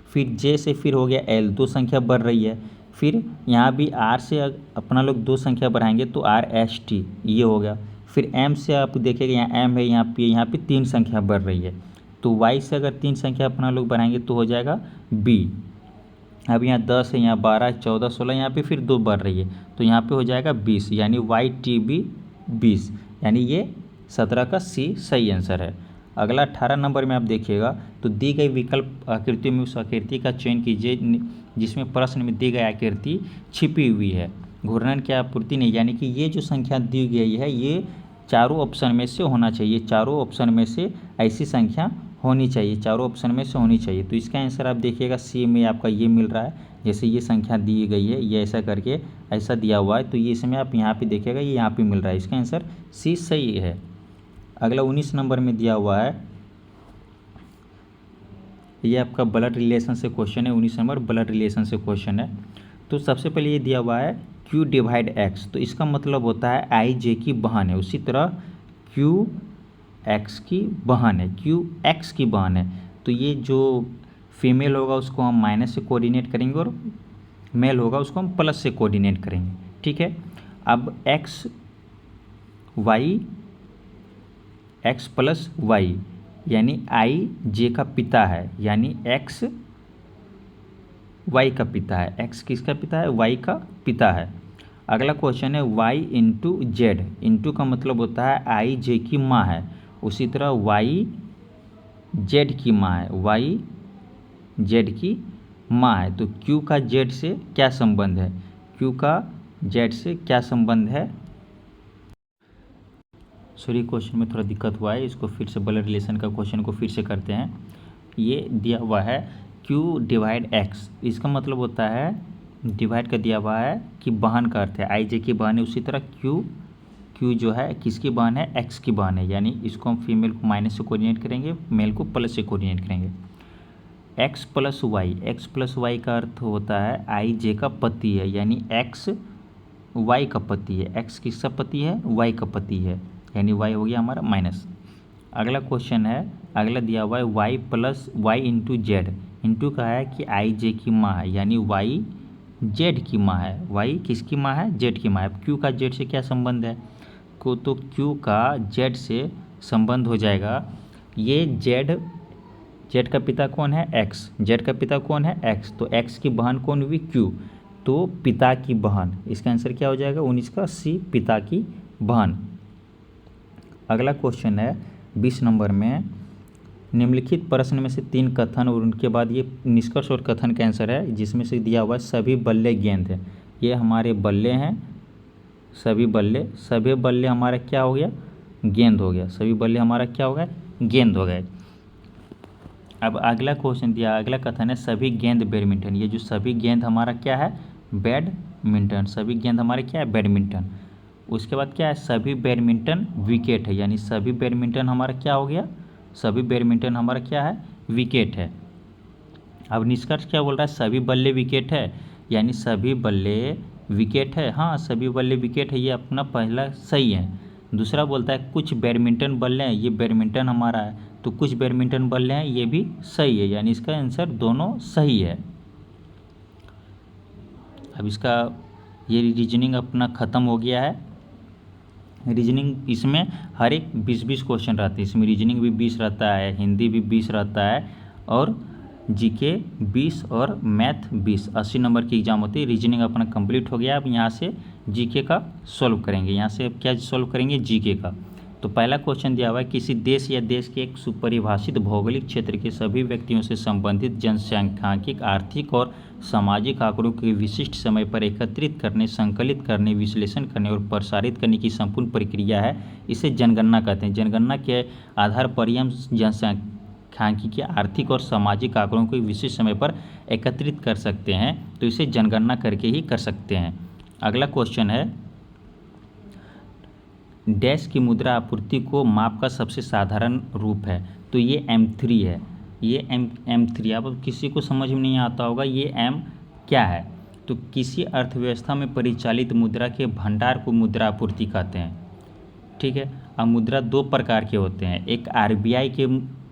फिर J से फिर हो गया L, 2 संख्या बढ़ रही है। फिर यहाँ भी R से अपना लोग 2 संख्या बढ़ाएंगे तो RST ये हो गया। फिर M से आप देखेंगे यहाँ M है, यहाँ पे 3 संख्या बढ़ रही है। तो Y से अगर 3 संख्या अपना लोग बढ़ाएंगे तो हो जाएगा B। अब यहाँ 10 है, यहाँ 12, 14, 16, यहाँ पे फिर 2 बढ़ रही है तो यहाँ पे हो जाएगा 20, यानी YTB 20, यानी ये 17 का C सही आंसर है। अगला 18 नंबर में आप देखिएगा, तो दी गई विकल्प आकृति में उस आकृति का चयन कीजिए जिसमें प्रश्न में दी गई आकृति छिपी हुई है, घूर्णन की आपूर्ति नहीं, यानी कि ये जो संख्या दी गई है ये चारों ऑप्शन में से होना चाहिए, चारों ऑप्शन में से ऐसी संख्या होनी चाहिए, चारों ऑप्शन में से होनी चाहिए। तो इसका आंसर आप देखिएगा C में आपका ये मिल रहा है, जैसे ये संख्या दी गई है ये ऐसा करके ऐसा दिया हुआ है, तो ये इसमें आप यहाँ पे देखिएगा ये यहाँ पे मिल रहा है, इसका आंसर C सही है। अगला 19 नंबर में दिया हुआ है, ये आपका ब्लड रिलेशन से क्वेश्चन है। 19 नंबर ब्लड रिलेशन से क्वेश्चन है। तो सबसे पहले ये दिया हुआ है Q डिवाइड X, तो इसका मतलब होता है I J की बहन है, उसी तरह Q X की बहन है, Q X की बहन है। तो ये जो फीमेल होगा उसको हम माइनस से कोऑर्डिनेट करेंगे और मेल होगा उसको हम प्लस से कोऑर्डिनेट करेंगे, ठीक है। अब X प्लस Y यानी I J का पिता है, यानी X Y का पिता है। X किसका पिता है, Y का पिता है। अगला क्वेश्चन है Y इंटू जेड, इंटू का मतलब होता है I J की माँ है, उसी तरह Y Z की माँ है, Y Z की माँ है। तो Q का Z से क्या संबंध है, Q का Z से क्या संबंध है। सॉरी क्वेश्चन में थोड़ा दिक्कत हुआ है, इसको फिर से ब्लड रिलेशन का क्वेश्चन को फिर से करते हैं। ये दिया हुआ है Q डिवाइड X, इसका मतलब होता है डिवाइड का दिया हुआ है कि बहन का अर्थ है I J की बहन है, उसी तरह Q जो है किसकी बहन है, X की बहन है, यानी इसको हम फीमेल को माइनस से कोऑर्डिनेट करेंगे, मेल को प्लस से कोऑर्डिनेट करेंगे। X प्लस वाई का अर्थ होता है I J का पति है, यानी X Y का पति है। X किसका पति है, Y का पति है, यानी Y हो गया हमारा माइनस। अगला क्वेश्चन है, अगला दिया हुआ है Y plus Y into Z, into का है कि I J की माँ है, यानी Y Z की माँ है। Y किसकी माँ है, Z की माँ है। Q का Z से क्या संबंध है को, तो Q का Z से संबंध हो जाएगा ये Z का पिता कौन है, X, Z का पिता कौन है, X, तो X की बहन कौन हुई, Q, तो पिता की बहन, इसका आंसर क्या हो जाएगा 19 का C, पिता की बहन। अगला क्वेश्चन है 20 नंबर में, निम्नलिखित प्रश्न में से 3 कथन और उनके बाद ये निष्कर्ष और कथन का आंसर है, जिसमें से दिया हुआ है सभी बल्ले गेंद है। ये हमारे बल्ले हैं, सभी बल्ले हमारा क्या हो गया, गेंद हो गया, सभी बल्ले हमारा क्या हो गया, गेंद हो गए। अब अगला क्वेश्चन दिया, अगला कथन है सभी गेंद बैडमिंटन, ये जो सभी गेंद हमारा क्या है, बैडमिंटन, सभी गेंद हमारे क्या है, बैडमिंटन। उसके बाद क्या है, सभी बैडमिंटन विकेट है, यानी सभी बैडमिंटन हमारा क्या हो गया, सभी बैडमिंटन हमारा क्या है, विकेट है। अब निष्कर्ष क्या बोल रहा है, सभी बल्ले विकेट है, यानी सभी बल्ले विकेट है, हाँ सभी बल्ले विकेट है, ये अपना पहला सही है। दूसरा बोलता है कुछ बैडमिंटन बल्ले हैं, ये बैडमिंटन हमारा है, तो कुछ बैडमिंटन बल्ले हैं, ये भी सही है, यानी इसका आंसर दोनों सही है। अब इसका ये रीजनिंग अपना ख़त्म हो गया है। रीजनिंग इसमें हर एक 20-20 क्वेश्चन रहते हैं, इसमें रीजनिंग भी 20 रहता है, हिंदी भी 20 रहता है, और जीके 20 और मैथ 20, 80 नंबर की एग्जाम होती है। रीजनिंग अपना कंप्लीट हो गया। अब यहाँ से जीके का सॉल्व करेंगे। यहाँ से अब क्या सॉल्व करेंगे, जीके का। तो पहला क्वेश्चन दिया हुआ है, किसी देश या देश के एक सुपरिभाषित भौगोलिक क्षेत्र के सभी व्यक्तियों से संबंधित जनसांख्यिकी, आर्थिक और सामाजिक आंकड़ों के विशिष्ट समय पर एकत्रित करने, संकलित करने, विश्लेषण करने और प्रसारित करने की संपूर्ण प्रक्रिया है, इसे जनगणना कहते हैं। जनगणना के आधार पर हम जनसांख्यिकी, आर्थिक और सामाजिक आंकड़ों को विशिष्ट समय पर एकत्रित कर सकते हैं, तो इसे जनगणना करके ही कर सकते हैं। अगला क्वेश्चन है, डैश की मुद्रा आपूर्ति को माप का सबसे साधारण रूप है, तो ये M3 है। ये M3 अब किसी को समझ में नहीं आता होगा ये M क्या है। तो किसी अर्थव्यवस्था में परिचालित मुद्रा के भंडार को मुद्रा आपूर्ति कहते हैं, ठीक है। अब मुद्रा दो प्रकार के होते हैं, एक RBI के,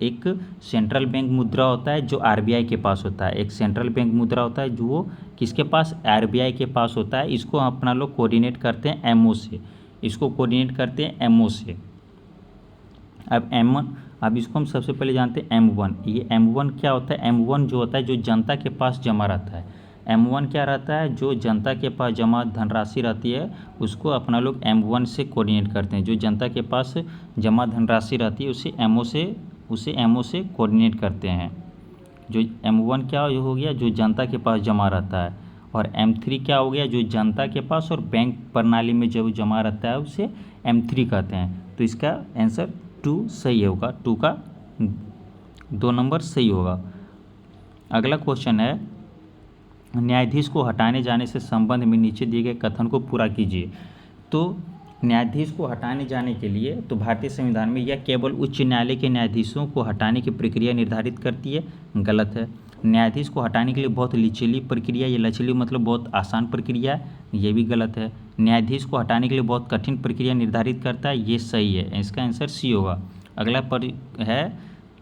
एक सेंट्रल बैंक मुद्रा होता है जो RBI के पास होता है, एक सेंट्रल बैंक मुद्रा होता है जो वो किसके पास, RBI के पास होता है। इसको अपना लोग कोऑर्डिनेट करते हैं MO से, इसको कोऑर्डिनेट करते हैं MO से। अब M1, अब इसको हम सबसे पहले जानते हैं M1। ये M1 क्या होता है, M1 जो होता है जो जनता के पास जमा रहता है। M1 क्या रहता है, जो जनता के पास जमा धनराशि रहती है उसको अपना लोग M1 से कोऑर्डिनेट करते हैं। जो जनता के पास जमा धनराशि रहती है उसे MO से कोऑर्डिनेट करते हैं। जो M1 क्या हो गया, जो जनता के पास जमा रहता है, और M3 क्या हो गया, जो जनता के पास और बैंक प्रणाली में जो जमा रहता है उसे M3 कहते हैं। तो इसका आंसर 2 सही होगा, 2 का 2 नंबर सही होगा। अगला क्वेश्चन है, न्यायाधीश को हटाने जाने से संबंध में नीचे दिए गए कथन को पूरा कीजिए। तो न्यायाधीश को हटाने जाने के लिए तो भारतीय संविधान में यह केवल उच्च न्यायालय के न्यायाधीशों को हटाने की प्रक्रिया निर्धारित करती है, गलत है। न्यायाधीश को हटाने के लिए बहुत लचीली प्रक्रिया, ये लचीली मतलब बहुत आसान प्रक्रिया है, ये भी गलत है। न्यायाधीश को हटाने के लिए बहुत कठिन प्रक्रिया निर्धारित करता है, ये सही है, इसका आंसर सी होगा। अगला है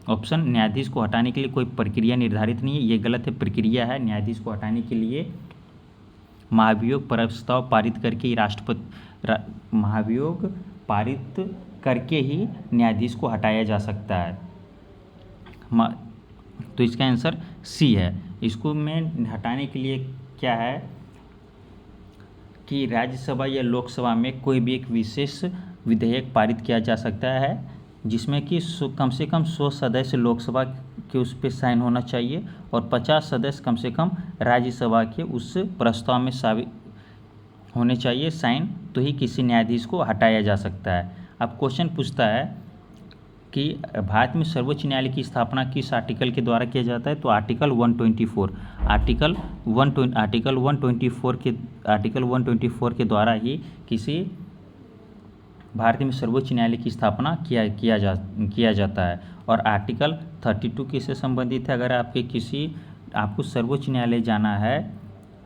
ऑप्शन, न्यायाधीश को हटाने के लिए कोई प्रक्रिया निर्धारित नहीं है, ये गलत है, प्रक्रिया है। न्यायाधीश को हटाने के लिए महाभियोग प्रस्ताव पारित करके ही महाभियोग पारित करके ही न्यायाधीश को हटाया जा सकता है। तो इसका आंसर सी है। इसको में हटाने के लिए क्या है कि राज्यसभा या लोकसभा में कोई भी एक विशेष विधेयक पारित किया जा सकता है जिसमें कि कम से कम 100 सदस्य लोकसभा के उस पर साइन होना चाहिए और 50 सदस्य कम से कम राज्यसभा के उस प्रस्ताव में होने चाहिए साइन, तो ही किसी न्यायाधीश को हटाया जा सकता है। अब क्वेश्चन पूछता है कि भारत में सर्वोच्च न्यायालय की स्थापना किस आर्टिकल के द्वारा किया जाता है, तो आर्टिकल 124 आर्टिकल 124 के द्वारा ही किसी भारत में सर्वोच्च न्यायालय की स्थापना किया जाता है। और आर्टिकल 32 किससे संबंधित है, अगर आपको सर्वोच्च न्यायालय जाना है,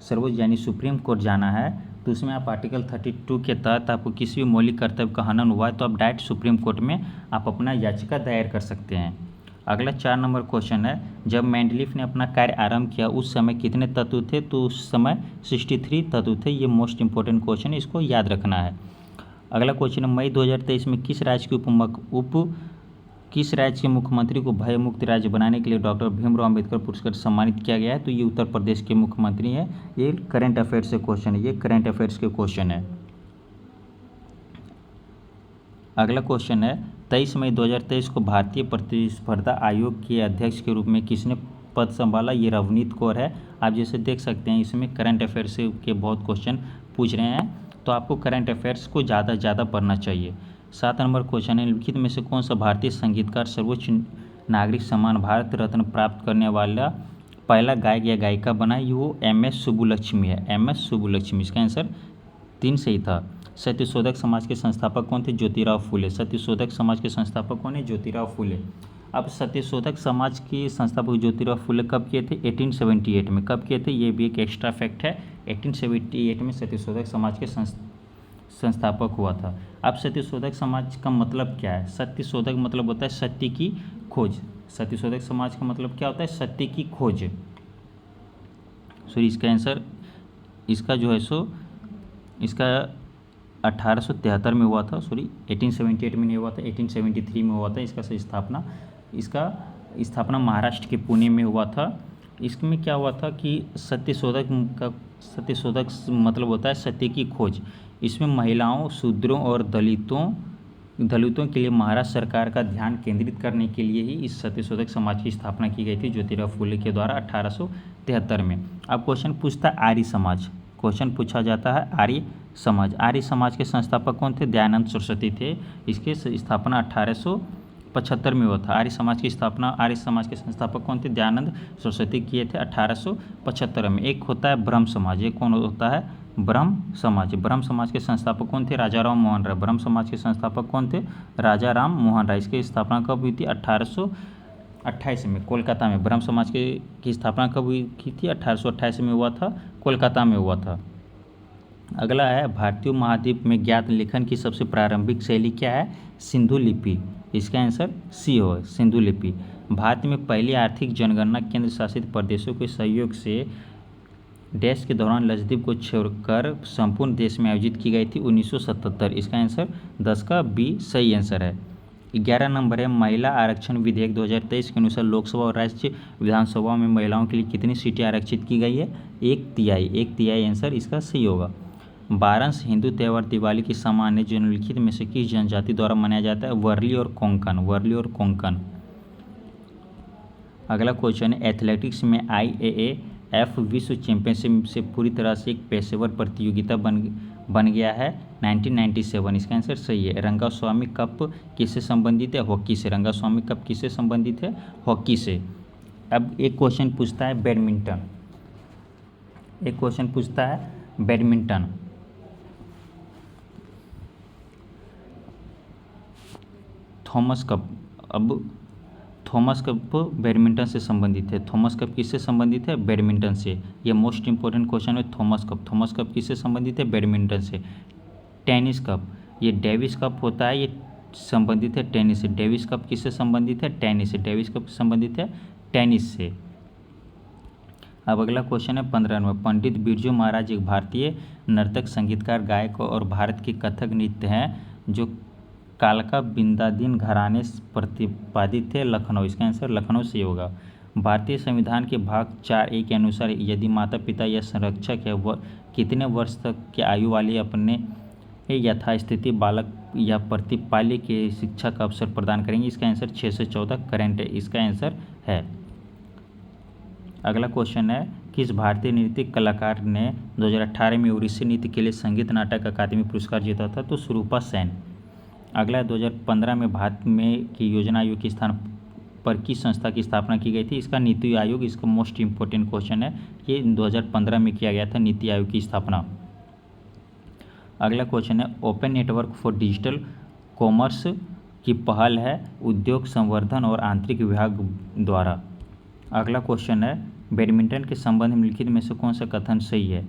सर्वोच्च यानी सुप्रीम कोर्ट जाना है, तो उसमें आप आर्टिकल 32 के तहत आपको किसी भी मौलिक कर्तव्य का हनन हुआ है तो आप डायरेक्ट सुप्रीम कोर्ट में आप अपना याचिका दायर कर सकते हैं। अगला 4 नंबर क्वेश्चन है, जब मेंडलीफ ने अपना कार्य आरंभ किया उस समय कितने तत्व थे, तो उस समय 63 तत्व थे। ये मोस्ट इंपॉर्टेंट क्वेश्चन है, इसको याद रखना है। अगला क्वेश्चन है, मई 2023 में किस राज्य के मुख्यमंत्री को भय मुक्त राज्य बनाने के लिए डॉक्टर भीमराव अंबेडकर पुरस्कार सम्मानित किया गया है, तो ये उत्तर प्रदेश के मुख्यमंत्री हैं। ये करंट अफेयर्स से क्वेश्चन है, ये करंट अफेयर्स के क्वेश्चन है। अगला क्वेश्चन है, 23 मई 2023 को भारतीय प्रतिस्पर्धा आयोग के अध्यक्ष के रूप में किसने पद संभाला, ये रवनीत कौर है। आप जैसे देख सकते हैं इसमें करंट अफेयर्स के बहुत क्वेश्चन पूछ रहे हैं, तो आपको करंट अफेयर्स को ज़्यादा से ज़्यादा पढ़ना चाहिए। 7 नंबर क्वेश्चन है, निम्नलिखित में से कौन सा भारतीय संगीतकार सर्वोच्च नागरिक सम्मान भारत रत्न प्राप्त करने वाला पहला गायक या गायिका बना, वो MS सुब्बुलक्ष्मी है, MS सुब्बुलक्ष्मी। इसका आंसर 3 सही था। सत्यशोधक समाज के संस्थापक कौन थे, ज्योतिराव फूले। सत्यशोधक समाज के संस्थापक कौन है, ज्योतिराव फूले। अब सत्यशोधक समाज के संस्थापक ज्योतिराव फूले कब किए थे, 1878 में। कब किए थे, ये भी एक एक्स्ट्रा फैक्ट है, 1878 में सत्यशोधक समाज के संस्थापक हुआ था। अब सत्यशोधक समाज का मतलब क्या है? सत्यशोधक मतलब होता है सत्य की खोज। सत्यशोधक समाज का मतलब क्या होता है? सत्य की खोज। सॉरी, इसका आंसर, इसका जो है सो, इसका 1873 में हुआ था। सॉरी, 1878 में नहीं हुआ था, 1873 में हुआ था इसका स्थापना महाराष्ट्र के पुणे में हुआ था। इसमें क्या हुआ था कि सत्यशोधक मतलब होता है सत्य की खोज। इसमें महिलाओं, शूद्रों और दलितों के लिए महाराष्ट्र सरकार का ध्यान केंद्रित करने के लिए ही इस सत्यशोधक समाज की स्थापना की गई थी ज्योतिराव फुले के द्वारा 1873 में। अब क्वेश्चन पूछता है आर्य समाज। क्वेश्चन पूछा जाता है आर्य समाज। आर्य समाज के संस्थापक कौन थे? दयानंद सरस्वती थे। इसके स्थापना 1875 में हुआ था। आर्य समाज के संस्थापक कौन थे? दयानंद सरस्वती किए थे 1875 में। एक होता है ब्रह्म समाज। एक कौन होता है? ब्रह्म समाज। ब्रह्म समाज के संस्थापक कौन थे? राजा राम मोहन राय। ब्रह्म समाज के संस्थापक कौन थे? राजा राम मोहन राय। इसकी स्थापना कब हुई थी? 1828 में कोलकाता में। ब्रह्म समाज की स्थापना कब हुई थी? 1828 में हुआ था, कोलकाता में हुआ था। अगला है भारतीय महाद्वीप में ज्ञात लेखन की सबसे प्रारंभिक शैली क्या है? सिंधु लिपि। इसका आंसर सी हो, सिंधु लिपि। भारत में पहली आर्थिक जनगणना केंद्र शासित प्रदेशों के सहयोग से डैश के दौरान लक्षद्वीप को छोड़कर संपूर्ण देश में आयोजित की गई थी 1977। इसका आंसर 10 का बी सही आंसर है। 11 नंबर है महिला आरक्षण विधेयक 2023 के अनुसार लोकसभा और राज्य विधानसभा में महिलाओं के लिए कितनी सीटें आरक्षित की गई है? 1/3 आंसर इसका सही होगा। वारांश हिंदू त्यौहार दिवाली के समान है जो निम्नलिखित में से किस जनजाति द्वारा मनाया जाता है? वर्ली और कोंकण। अगला क्वेश्चन है एथलेटिक्स में IAAF विश्व चैंपियनशिप से पूरी तरह से एक पेशेवर प्रतियोगिता बन गया है 1997। इसका आंसर सही है। रंगास्वामी कप किससे संबंधित है? हॉकी से। रंगास्वामी कप किससे संबंधित है? हॉकी से। अब एक क्वेश्चन पूछता है बैडमिंटन। थॉमस कप बैडमिंटन से संबंधित है। थॉमस कप किससे संबंधित है? बैडमिंटन से। ये मोस्ट इंपॉर्टेंट क्वेश्चन है। थॉमस कप किससे संबंधित है? बैडमिंटन से। टेनिस कप, ये डेविस कप होता है, ये संबंधित है टेनिस से। डेविस कप किससे संबंधित है? टेनिस से। डेविस कप संबंधित है टेनिस से। अब अगला क्वेश्चन है 15 नंबर। पंडित बिरजू महाराज एक भारतीय नर्तक, संगीतकार, गायक और भारत के कथक नृत्य हैं जो कालका बिंदादीन घराने प्रतिपादित थे। लखनऊ। इसका आंसर लखनऊ से होगा। भारतीय संविधान के भाग 4A के अनुसार यदि माता पिता या संरक्षक है वह कितने वर्ष तक की आयु वाले अपने यथास्थिति बालक या प्रतिपाल्य के शिक्षा का अवसर प्रदान करेंगे? इसका आंसर 6 से 14 करेंट है, इसका आंसर है। अगला क्वेश्चन है किस भारतीय नृत्य कलाकार ने 2018 में उड़ीसी नृत्य के लिए संगीत नाटक अकादमी पुरस्कार जीता था? तो सुरूपा सेन। अगला 2015 में भारत में की योजना आयोग के स्थान पर किस संस्था की स्थापना की गई थी? इसका नीति आयोग। इसका मोस्ट इंपॉर्टेंट क्वेश्चन है, ये 2015 में किया गया था नीति आयोग की स्थापना। अगला क्वेश्चन है open network for digital commerce की पहल है उद्योग संवर्धन और आंतरिक विभाग द्वारा। अगला क्वेश्चन है बैडमिंटन के संबंध में निम्नलिखित में से कौन सा कथन सही है?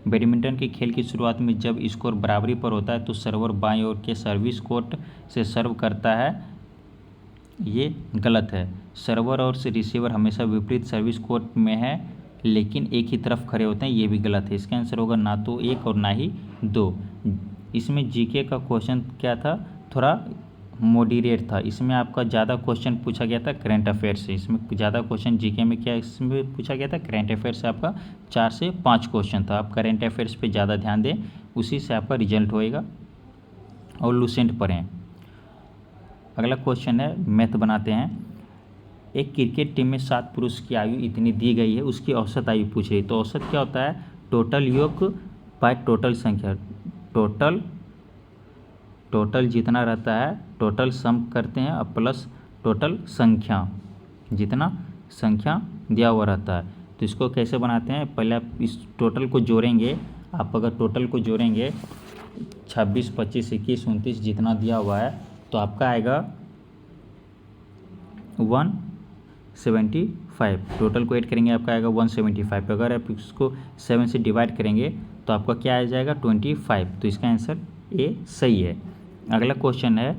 बैडमिंटन के खेल की शुरुआत में जब स्कोर बराबरी पर होता है तो सर्वर बाईं ओर के सर्विस कोर्ट से सर्व करता है, ये गलत है। सर्वर और रिसीवर हमेशा विपरीत सर्विस कोर्ट में है लेकिन एक ही तरफ खड़े होते हैं, ये भी गलत है। इसका आंसर होगा ना तो 1 और ना ही 2। इसमें जीके का क्वेश्चन क्या था? थोड़ा मॉडरेट था। इसमें आपका ज़्यादा क्वेश्चन पूछा गया था करंट अफेयर से। इसमें ज़्यादा क्वेश्चन जीके में क्या इसमें पूछा गया था? करंट अफेयर से आपका 4 से 5 क्वेश्चन था। आप करंट अफेयर्स पे ज़्यादा ध्यान दें, उसी से आपका रिजल्ट होएगा। और लूसेंट पढ़ें। अगला क्वेश्चन है मैथ बनाते हैं। एक क्रिकेट टीम में 7 पुरुष की आयु इतनी दी गई है, उसकी औसत आयु पूछ रही है। तो औसत क्या होता है? टोटल योग बाय टोटल संख्या। टोटल जितना रहता है टोटल सम करते हैं और प्लस टोटल संख्या, जितना संख्या दिया हुआ रहता है। तो इसको कैसे बनाते हैं? पहले आप इस टोटल को जोड़ेंगे। आप अगर टोटल को जोड़ेंगे 26, 25, 21, 29 जितना दिया हुआ है तो आपका आएगा 25, टोटल को ऐड करेंगे आपका आएगा 175। अगर आप इसको 7 से डिवाइड करेंगे तो आपका क्या आ जाएगा 25। तो इसका आंसर ए सही है। अगला क्वेश्चन है,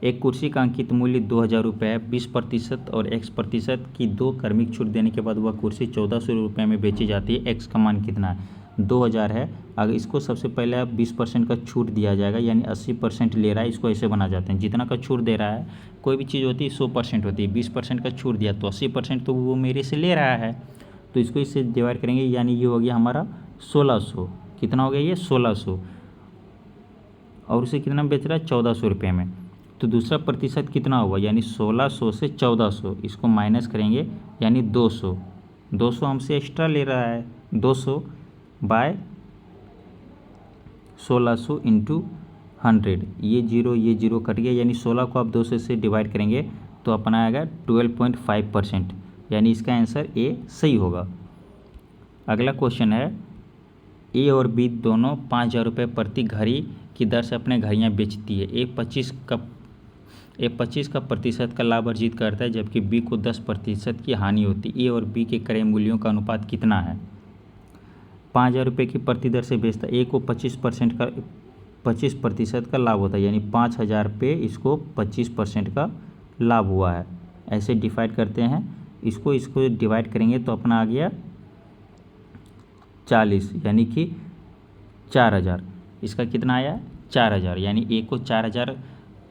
एक कुर्सी का अंकित मूल्य 2000 रुपये है, 20% और x% की दो क्रमिक छूट देने के बाद वह कुर्सी 1400 रुपये में बेची जाती है। x का मान कितना है? 2000 है। अगर इसको सबसे पहले आप 20% का छूट दिया जाएगा, यानी 80% ले रहा है, इसको ऐसे बना जाते हैं। जितना का छूट दे रहा है, कोई भी चीज़ होती है 100% होती है, 20% का छूट दिया तो 80% तो वो मेरे से ले रहा है, तो इसको इससे डिवाइड करेंगे, यानी ये हो गया हमारा 1600। कितना हो गया ये 1600, और उसे कितना बेच रहा है 1400 रुपये में। तो दूसरा प्रतिशत कितना हुआ, यानी 1600 से 1400, इसको माइनस करेंगे यानी 200। 200 हमसे एक्स्ट्रा ले रहा है, 200 बाय 1600 इंटू 100, ये जीरो कट गया, यानी 16 को आप 200 से डिवाइड करेंगे तो अपना आएगा 12.5%, यानी इसका आंसर ए सही होगा। अगला क्वेश्चन है, ए और बी दोनों 5000 रुपये प्रति घड़ी की दर से अपने घड़ियाँ बेचती है। ए 25 का प्रतिशत का लाभ अर्जित करता है, जबकि बी को 10% की हानि होती है। ए और बी के क्रय मूल्यों का अनुपात कितना है? 5000 रुपये की प्रति दर से बेचता है, ए को 25% का लाभ होता है, यानी 5000 पे इसको 25% का लाभ हुआ है। ऐसे डिवाइड करते हैं, इसको डिवाइड करेंगे तो अपना आ गया 40, यानी कि 4000। इसका कितना आया 4000, यानी ए को 4000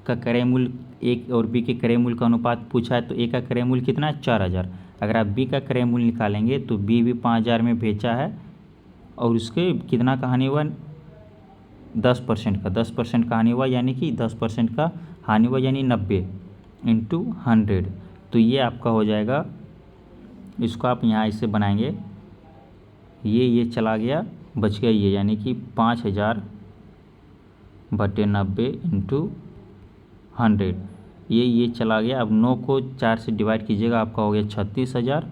का क्रय मूल्य, ए और बी के क्रय मूल्य का अनुपात पूछा है, तो ए का क्रय मूल्य कितना है 4000। अगर आप बी का क्रय मूल्य निकालेंगे तो बी भी 5000 में बेचा है, और उसके कितना का हानि हुआ 10% का हानि हुआ, यानी कि 10% का हानि हुआ, यानी 90 इंटू 100। तो ये आपका हो जाएगा, इसको आप यहाँ इससे बनाएंगे, ये चला गया, बच गया ये, यानी कि 5000 बटे 90 इंटू 100, ये चला गया। अब 9 को 4 से डिवाइड कीजिएगा, आपका हो गया 36000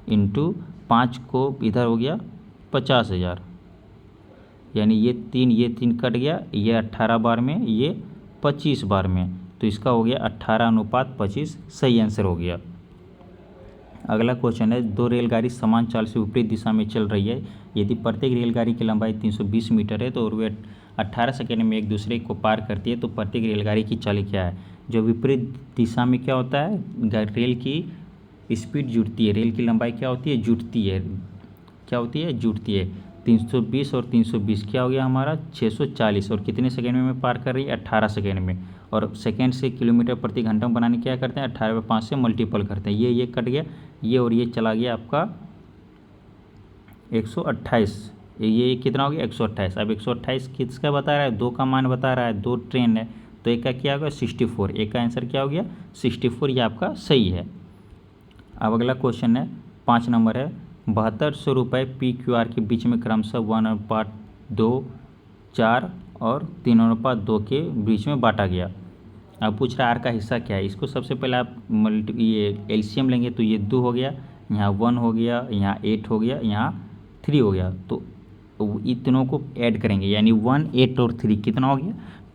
इंटू 5 को इधर हो गया 50000, यानी ये 3 कट गया, ये 18 बार में, ये 25 बार में, तो इसका हो गया 18:25, सही आंसर हो गया। अगला क्वेश्चन है, दो रेलगाड़ी समान चाल से विपरीत दिशा में चल रही है। यदि प्रत्येक रेलगाड़ी की लंबाई 320 मीटर है तो और वे 18 सेकेंड में एक दूसरे को पार करती है, तो प्रत्येक रेलगाड़ी की चाल क्या है? जो विपरीत दिशा में क्या होता है, रेल की स्पीड जुड़ती है, रेल की लंबाई क्या होती है जुड़ती है, क्या होती है जुड़ती है। 320 और 320 क्या हो गया हमारा 640, और कितने सेकेंड में पार कर रही है 18 सेकेंड में। और सेकेंड से किलोमीटर प्रति घंटा में बनाने क्या करते हैं 18/5 से मल्टीपल करते हैं, ये कट गया, ये और ये चला गया आपका 128, ये कितना हो गया 128। अब 128 किसका बता रहा है, 2 का मान बता रहा है, 2 ट्रेन है, तो एक का क्या होगा 64, एक का आंसर क्या हो गया 64, ये आपका सही है। अब अगला क्वेश्चन है 5 नंबर है, 7200 रुपये PQR के बीच में क्रमशः 1/2, 4 और 3/2 के बीच में बांटा गया। अब पूछ रहा है आर का हिस्सा क्या है। इसको सबसे पहले आप ये एलसीएम लेंगे तो ये 2 हो गया, यहाँ 1 हो गया, यहाँ 8 हो गया, यहाँ 3 हो गया, तो इन तीनों को ऐड करेंगे, यानी 1, 8 और 3 कितना हो गया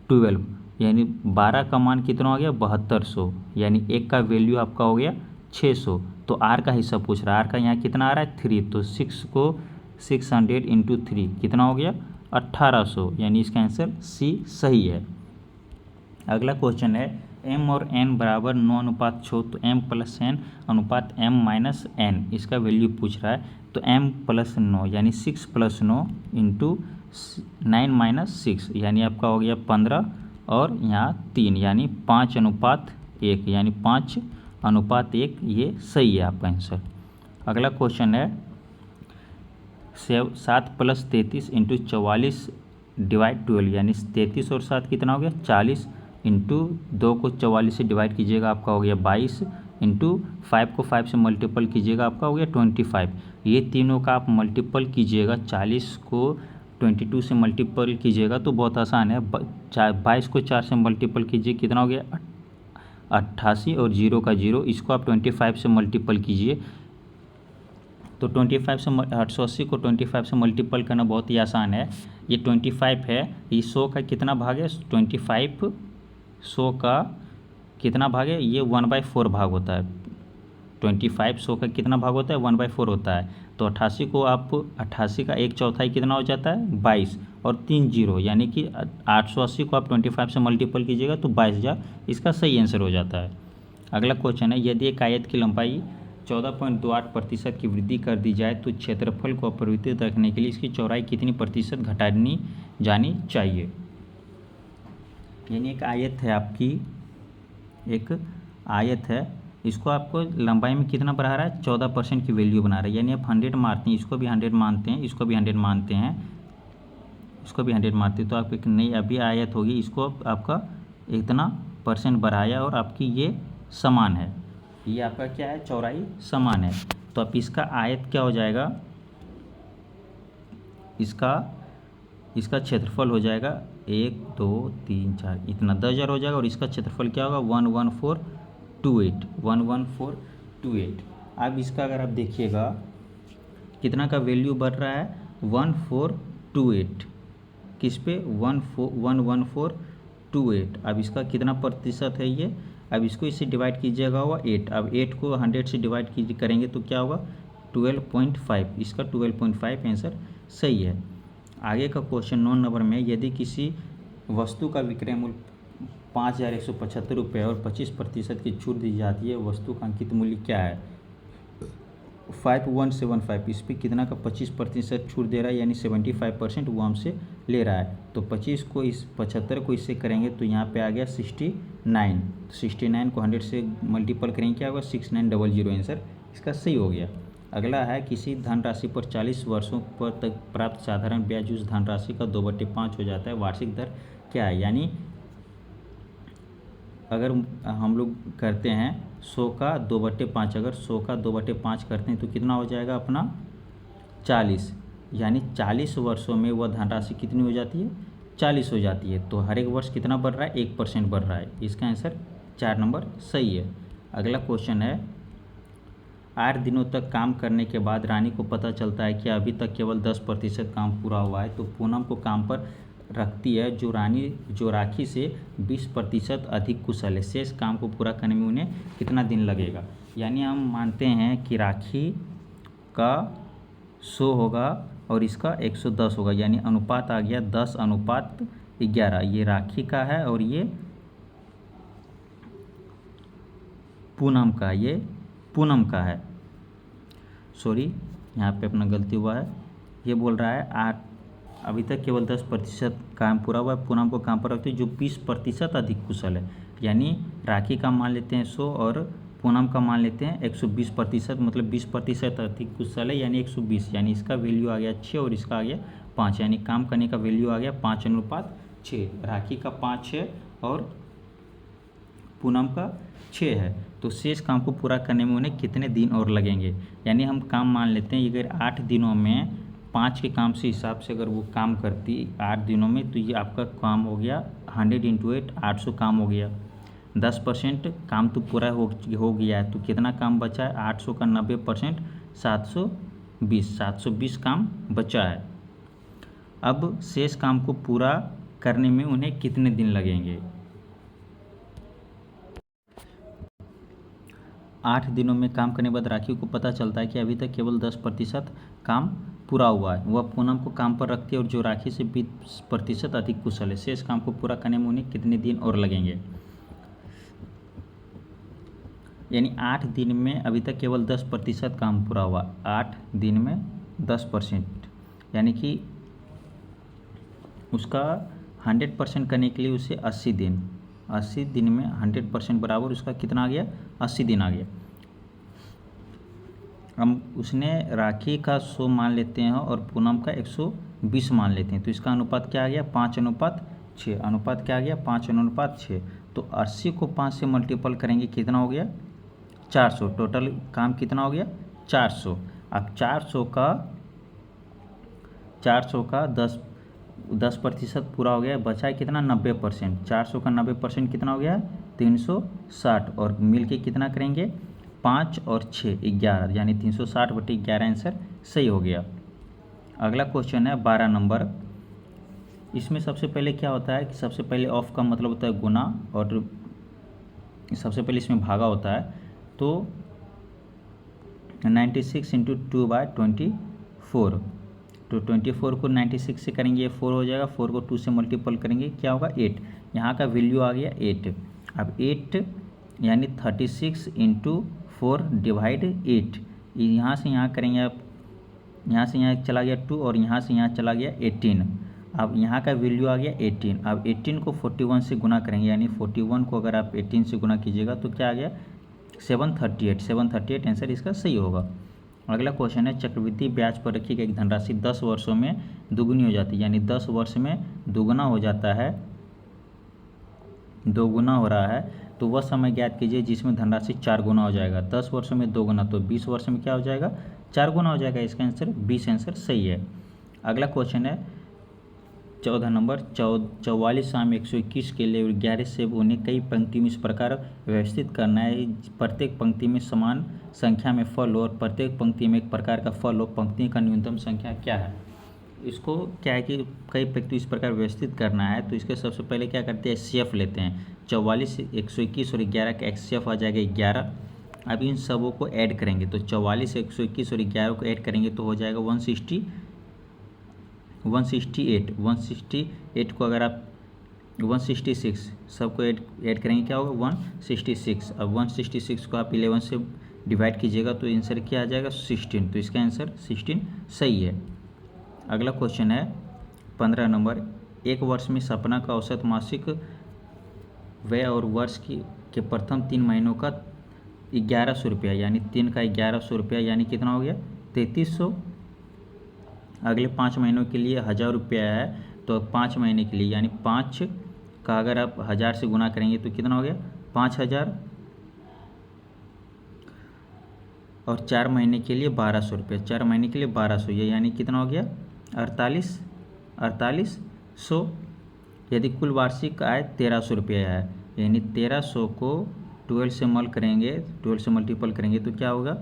12, यानी 12 का मान कितना हो गया 7200, यानी एक का वैल्यू आपका हो गया 600। तो आर का हिस्सा पूछ रहा है, आर का यहाँ कितना आ रहा है 3, तो 6 को 600 इंटू 3 कितना हो गया 1800, यानी इसका आंसर सी सही है। अगला क्वेश्चन है, m और n बराबर 9:6, तो m + n अनुपात m - n, इसका वैल्यू पूछ रहा है। तो m + 9 यानी 6 + 9 इंटू 9 - 6, यानी आपका हो गया 15, और यहाँ 3, यानी 5:1, यानी 5:1, ये सही है आपका आंसर। अगला क्वेश्चन है, 7 + 33 इंटू 44 डिवाइड 12, यानी 33 और 7 कितना हो गया 40, इंटू 2 को 44 से डिवाइड कीजिएगा, आपका हो गया 22, इंटू 5 को 5 से मल्टीपल कीजिएगा, आपका हो गया 25। ये तीनों का आप मल्टीपल कीजिएगा, 40 को 22 से मल्टीपल कीजिएगा तो बहुत आसान है, 22 को 4 से मल्टीपल कीजिए, कितना हो गया 88, और 0 का 0, इसको आप 25 से मल्टीपल कीजिए, तो 25 से 880 को 25 से मल्टीपल करना बहुत ही आसान है। ये 25 है, ये 100 का कितना भाग है 25, 100 का कितना भाग है, ये 1/4 भाग होता है 25 100 का कितना भाग होता है 1/4 होता है। तो 88 को आप 88 का 1/4 कितना हो जाता है 22 और 3 जीरो, यानी कि 880 को आप 25 से मल्टीपल कीजिएगा तो 22,000 इसका सही आंसर हो जाता है। अगला क्वेश्चन है, यदि एक आयत की लंबाई 14.28% की वृद्धि कर दी जाए तो क्षेत्रफल को अपरिवर्तित रखने के लिए इसकी चौड़ाई कितनी प्रतिशत घटानी जानी चाहिए। यानी एक आयत है आपकी, एक आयत है, इसको आपको लंबाई में कितना बढ़ा रहा है 14% की वैल्यू बना रहा है। यानी आप 100 मारते हैं, इसको भी 100 मानते हैं, इसको भी 100 मानते हैं, इसको भी 100 मारते हैं, तो आप एक नई अभी आयत होगी, इसको आपका इतना परसेंट बढ़ाया और आपकी ये समान है, ये आपका क्या है चौड़ाई समान है। तो अब इसका आयत क्या हो जाएगा, इसका क्षेत्रफल हो जाएगा 1 2 3 4 इतना 10,000 हो जाएगा और इसका क्षेत्रफल क्या होगा 11428। अब इसका अगर आप देखिएगा कितना का वैल्यू बढ़ रहा है 1428, किस पे 11428। अब इसका कितना प्रतिशत है ये, अब इसको इससे डिवाइड कीजिएगा हुआ 8, अब 8 को 100 से डिवाइड करेंगे तो क्या होगा 12.5, इसका 12.5 आंसर सही है। आगे का क्वेश्चन 9 नंबर में, यदि किसी वस्तु का विक्रय मूल्य 5,175 रुपये और 25% की छूट दी जाती है, वस्तु का अंकित मूल्य क्या है 5175, इस पर कितना का 25% छूट दे रहा है, यानी 75% वो हमसे ले रहा है। तो 25 को इस 75 को इससे करेंगे तो यहाँ पे आ गया 69, 69 को 100 से मल्टीपल करेंगे क्या होगा 6900, आंसर इसका सही हो गया। अगला है, किसी धनराशि पर 40 वर्षों पर तक प्राप्त साधारण ब्याज उस धनराशि का 2/5 हो जाता है, वार्षिक दर क्या है। यानी अगर हम लोग करते हैं 100 का 2/5, अगर 100 का 2/5 करते हैं तो कितना हो जाएगा अपना 40, यानी 40 वर्षों में वह धनराशि कितनी हो जाती है 40 हो जाती है। तो हर एक वर्ष कितना बढ़ रहा है 1% बढ़ रहा है, इसका आंसर 4 नंबर सही है। अगला क्वेश्चन है, 8 दिनों तक काम करने के बाद रानी को पता चलता है कि अभी तक केवल 10% काम पूरा हुआ है, तो पूनम को काम पर रखती है, जो राखी से 20% अधिक कुशल है, शेष काम को पूरा करने में उन्हें कितना दिन लगेगा। यानी हम मानते हैं कि राखी का 100 होगा और इसका 110 होगा, यानी अनुपात आ गया 10:11, ये राखी का है और ये पूनम का, ये पूनम का है, सॉरी यहाँ पे अपना गलती हुआ है, ये बोल रहा है 8 अभी तक केवल 10% काम पूरा हुआ है, पूनम को काम पर रखते हैं जो 20% अधिक कुशल है। यानी राखी का मान लेते हैं 100 और पूनम का मान लेते हैं 120%, मतलब 20% अधिक कुशल है यानी 120, यानी इसका वैल्यू आ गया 6 और इसका आ गया 5, यानी काम करने का वैल्यू आ गया 5:6। राखी का 5 है और पूनम का 6 है, तो शेष काम को पूरा करने में उन्हें कितने दिन और लगेंगे। यानी हम काम मान लेते हैं, अगर 8 दिनों में 5 के काम से हिसाब से अगर वो काम करती 8 दिनों में, तो ये आपका काम हो गया 100 × 8 800 काम हो गया। 10% काम तो पूरा हो गया है, तो कितना काम बचा है 800 का 90% 720 काम बचा है। अब शेष काम को पूरा करने में उन्हें कितने दिन लगेंगे। 8 दिनों में काम करने के बाद राखी को पता चलता है कि अभी तक केवल 10% काम पूरा हुआ है, वह पूनम को काम पर रखती है और जो राखी से 20% अधिक कुशल है, शेष काम को पूरा करने में उन्हें कितने दिन और लगेंगे। यानी 8 दिन में अभी तक केवल 10% काम पूरा हुआ, 8 दिन में 10%, यानी कि उसका 100% करने के लिए उसे 80 दिन में 100% बराबर उसका कितना आ गया 80 दिन आ गया। हम उसने राखी का 100 मान लेते हैं और पूनम का 120 मान लेते हैं, तो इसका अनुपात क्या आ गया 5:6, अनुपात क्या आ गया 5:6। तो 80 को 5 से मल्टीपल करेंगे कितना हो गया 400, टोटल काम कितना हो गया 400। अब 400 का 10% पूरा हो गया, बचा है कितना 90%, 400 का 90% कितना हो गया 360, और मिल के कितना करेंगे 5 और 6 11, यानी 360/11 आंसर सही हो गया। अगला क्वेश्चन है 12 नंबर, इसमें सबसे पहले क्या होता है कि सबसे पहले ऑफ का मतलब होता है गुना और सबसे पहले इसमें भागा होता है। तो 96 इंटू 2/24, तो 24 को 96 से करेंगे ये 4 हो जाएगा, 4 को 2 से मल्टीपल करेंगे क्या होगा 8, यहाँ का वैल्यू आ गया 8। अब 8 यानी 36 इंटू 4 डिवाइड 8, यहाँ से यहाँ करेंगे आप, यहाँ से यहाँ चला गया 2 और यहाँ से यहाँ चला गया 18। अब यहाँ का वैल्यू आ गया 18। अब 18 को 41 से गुना करेंगे, यानी 41 को अगर आप 18 से गुना कीजिएगा तो क्या आ गया 738 आंसर इसका सही होगा। अगला क्वेश्चन है, चक्रवृद्धि ब्याज पर रखी गई धनराशि 10 वर्षों में दुगुनी हो जाती है, यानी 10 वर्ष में दुगुना हो जाता है, दोगुना हो रहा है, तो वह समय ज्ञात कीजिए जिसमें धनराशि 4 गुना हो जाएगा। 10 वर्षों में 2 गुना, तो 20 वर्ष में क्या हो जाएगा 4 गुना हो जाएगा, इसका आंसर 20 आंसर सही है। अगला क्वेश्चन है 14 नंबर, 44 आम 121 के लिए 11 सेब उन्हें कई पंक्ति में इस प्रकार व्यवस्थित करना है, प्रत्येक पंक्ति में समान संख्या में फल हो और प्रत्येक पंक्ति में एक प्रकार का फल हो, पंक्ति का न्यूनतम संख्या क्या है। इसको क्या है कि कई पंक्ति इस प्रकार व्यवस्थित करना है, तो इसके सबसे पहले क्या करते हैं एचसीएफ लेते हैं। 44 121 और 11 का एचसीएफ आ जाएगा 11। अब इन सबों को ऐड करेंगे, तो 44 121 और 11 को ऐड करेंगे तो हो जाएगा 168 को अगर आप 166 सबको ऐड करेंगे क्या होगा 166। अब 166 को आप 11 से डिवाइड कीजिएगा तो आंसर क्या आ जाएगा 16, तो इसका आंसर 16 सही है। अगला क्वेश्चन है 15 नंबर, एक वर्ष में सपना का औसत मासिक व्यय और वर्ष के प्रथम 3 महीनों का 1100 रुपया, यानी 3 का 1100 रुपया, यानी कितना हो गया 3300। अगले 5 महीनों के लिए 1000 रुपया है, तो 5 महीने के लिए यानी 5 का अगर आप 1000 से गुना करेंगे तो कितना हो गया 5000, और 4 महीने के लिए 1200 रुपये, 4 महीने के लिए 1200, ये यानी कितना हो गया 4800। यदि कुल वार्षिक आय 1300 रुपया है, यानी 1300 को 12 से मल्टीपल करेंगे तो क्या होगा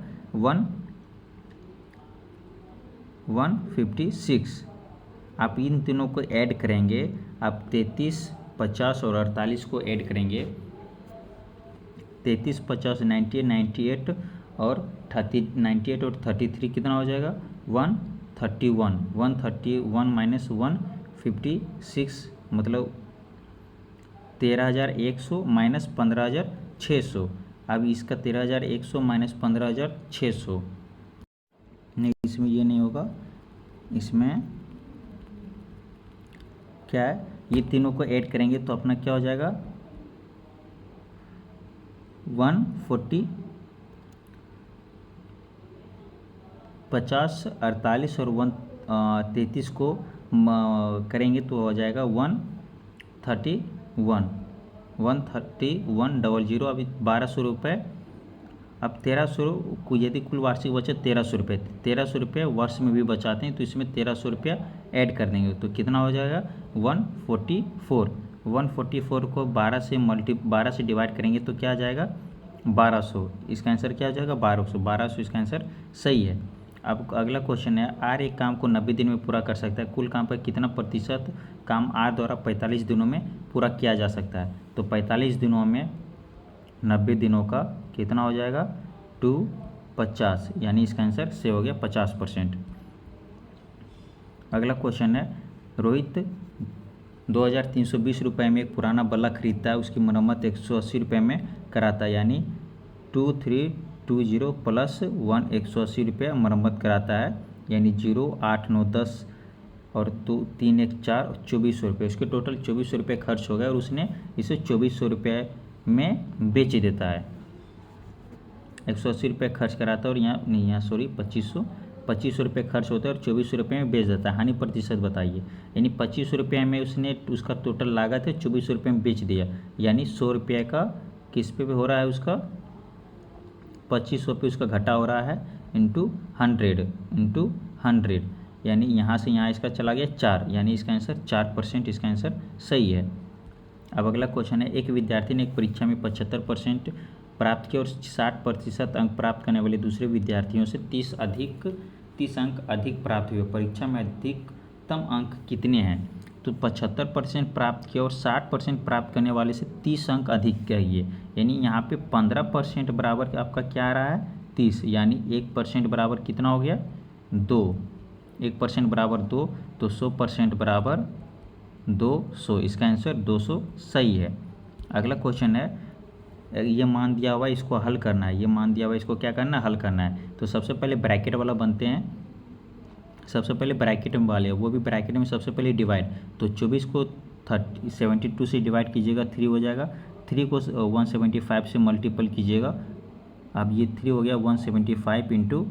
156। आप इन तीनों को ऐड करेंगे, आप 33, 50 और 48 को ऐड करेंगे, 33, 50, 98 और 98 और 33 कितना हो जाएगा 131 माइनस 156 मतलब 13100 माइनस 15600। अब इसका 13100 माइनस 15600 नहीं, इसमें ये नहीं होगा, इसमें क्या है ये तीनों को ऐड करेंगे तो अपना क्या हो जाएगा 140, 50, 48 और 133 को करेंगे तो हो जाएगा 13100। अभी 1200 रुपये, अब 1300 को यदि कुल वार्षिक बचत 1300 रुपये वर्ष में भी बचाते हैं तो इसमें 1300 रुपया ऐड कर देंगे तो कितना हो जाएगा 144 को 12 से डिवाइड करेंगे तो क्या आ जाएगा 1200, इसका आंसर क्या आ जाएगा 1200 इसका आंसर सही है। अब अगला क्वेश्चन है, आर एक काम को 90 दिन में पूरा कर सकता है, कुल काम का कितना प्रतिशत काम आर द्वारा 45 दिनों में पूरा किया जा सकता है। तो 45 दिनों में 90 दिनों का कितना हो जाएगा 250, यानी इसका आंसर से हो गया 50%। अगला क्वेश्चन है, रोहित 2320 रुपये में एक पुराना बल्ला खरीदता है, उसकी मरम्मत 180 रुपये में कराता है, यानी 2320 प्लस 180 रुपये मरम्मत कराता है, यानी 0, 8, 9, 10 और 2, 3, 1, 4 2400 रुपये, उसके टोटल 2400 रुपये खर्च हो गए और उसने इसे 2400 रुपये में बेच देता है। 180 रुपये खर्च कराता है और यहाँ नहीं, यहाँ सॉरी 2500 रुपये खर्च होता है और 2400 रुपये में बेच देता है। हानि प्रतिशत बताइए, यानी 2500 रुपये में उसने उसका टोटल लागत है 2400 रुपये में बेच दिया, यानी 100 रुपये का किस पे हो रहा है उसका 2500 पे उसका घटा हो रहा है इंटू 100, यानी यहाँ से यहाँ इसका चला गया 4, यानी इसका आंसर 4%, इसका आंसर सही है। अब अगला क्वेश्चन है, एक विद्यार्थी ने एक परीक्षा में 75% प्राप्त किया और 60% अंक प्राप्त करने वाले दूसरे विद्यार्थियों से 30 अंक अधिक प्राप्त हुए, परीक्षा में अधिकतम अंक कितने हैं। तो 75% प्राप्त किया और 60% प्राप्त करने वाले से 30 अंक अधिक चाहिए, यानी यहाँ पे 15% बराबर आपका क्या आ रहा है 30, यानी 1% बराबर कितना हो गया 2, 1% बराबर 2, तो 100% बराबर 200, इसका आंसर 200 सही है। अगला क्वेश्चन है, ये मान दिया हुआ इसको हल करना है, ये मान दिया हुआ इसको क्या करना है हल करना है। तो सबसे पहले ब्रैकेट वाला बनते हैं, सबसे पहले ब्रैकेट में वाले वो भी ब्रैकेट में सबसे पहले डिवाइड, तो 24 को 72 से डिवाइड कीजिएगा 3 हो जाएगा, 3 को 175 से मल्टीपल कीजिएगा, अब ये 3 हो गया 175 इंटू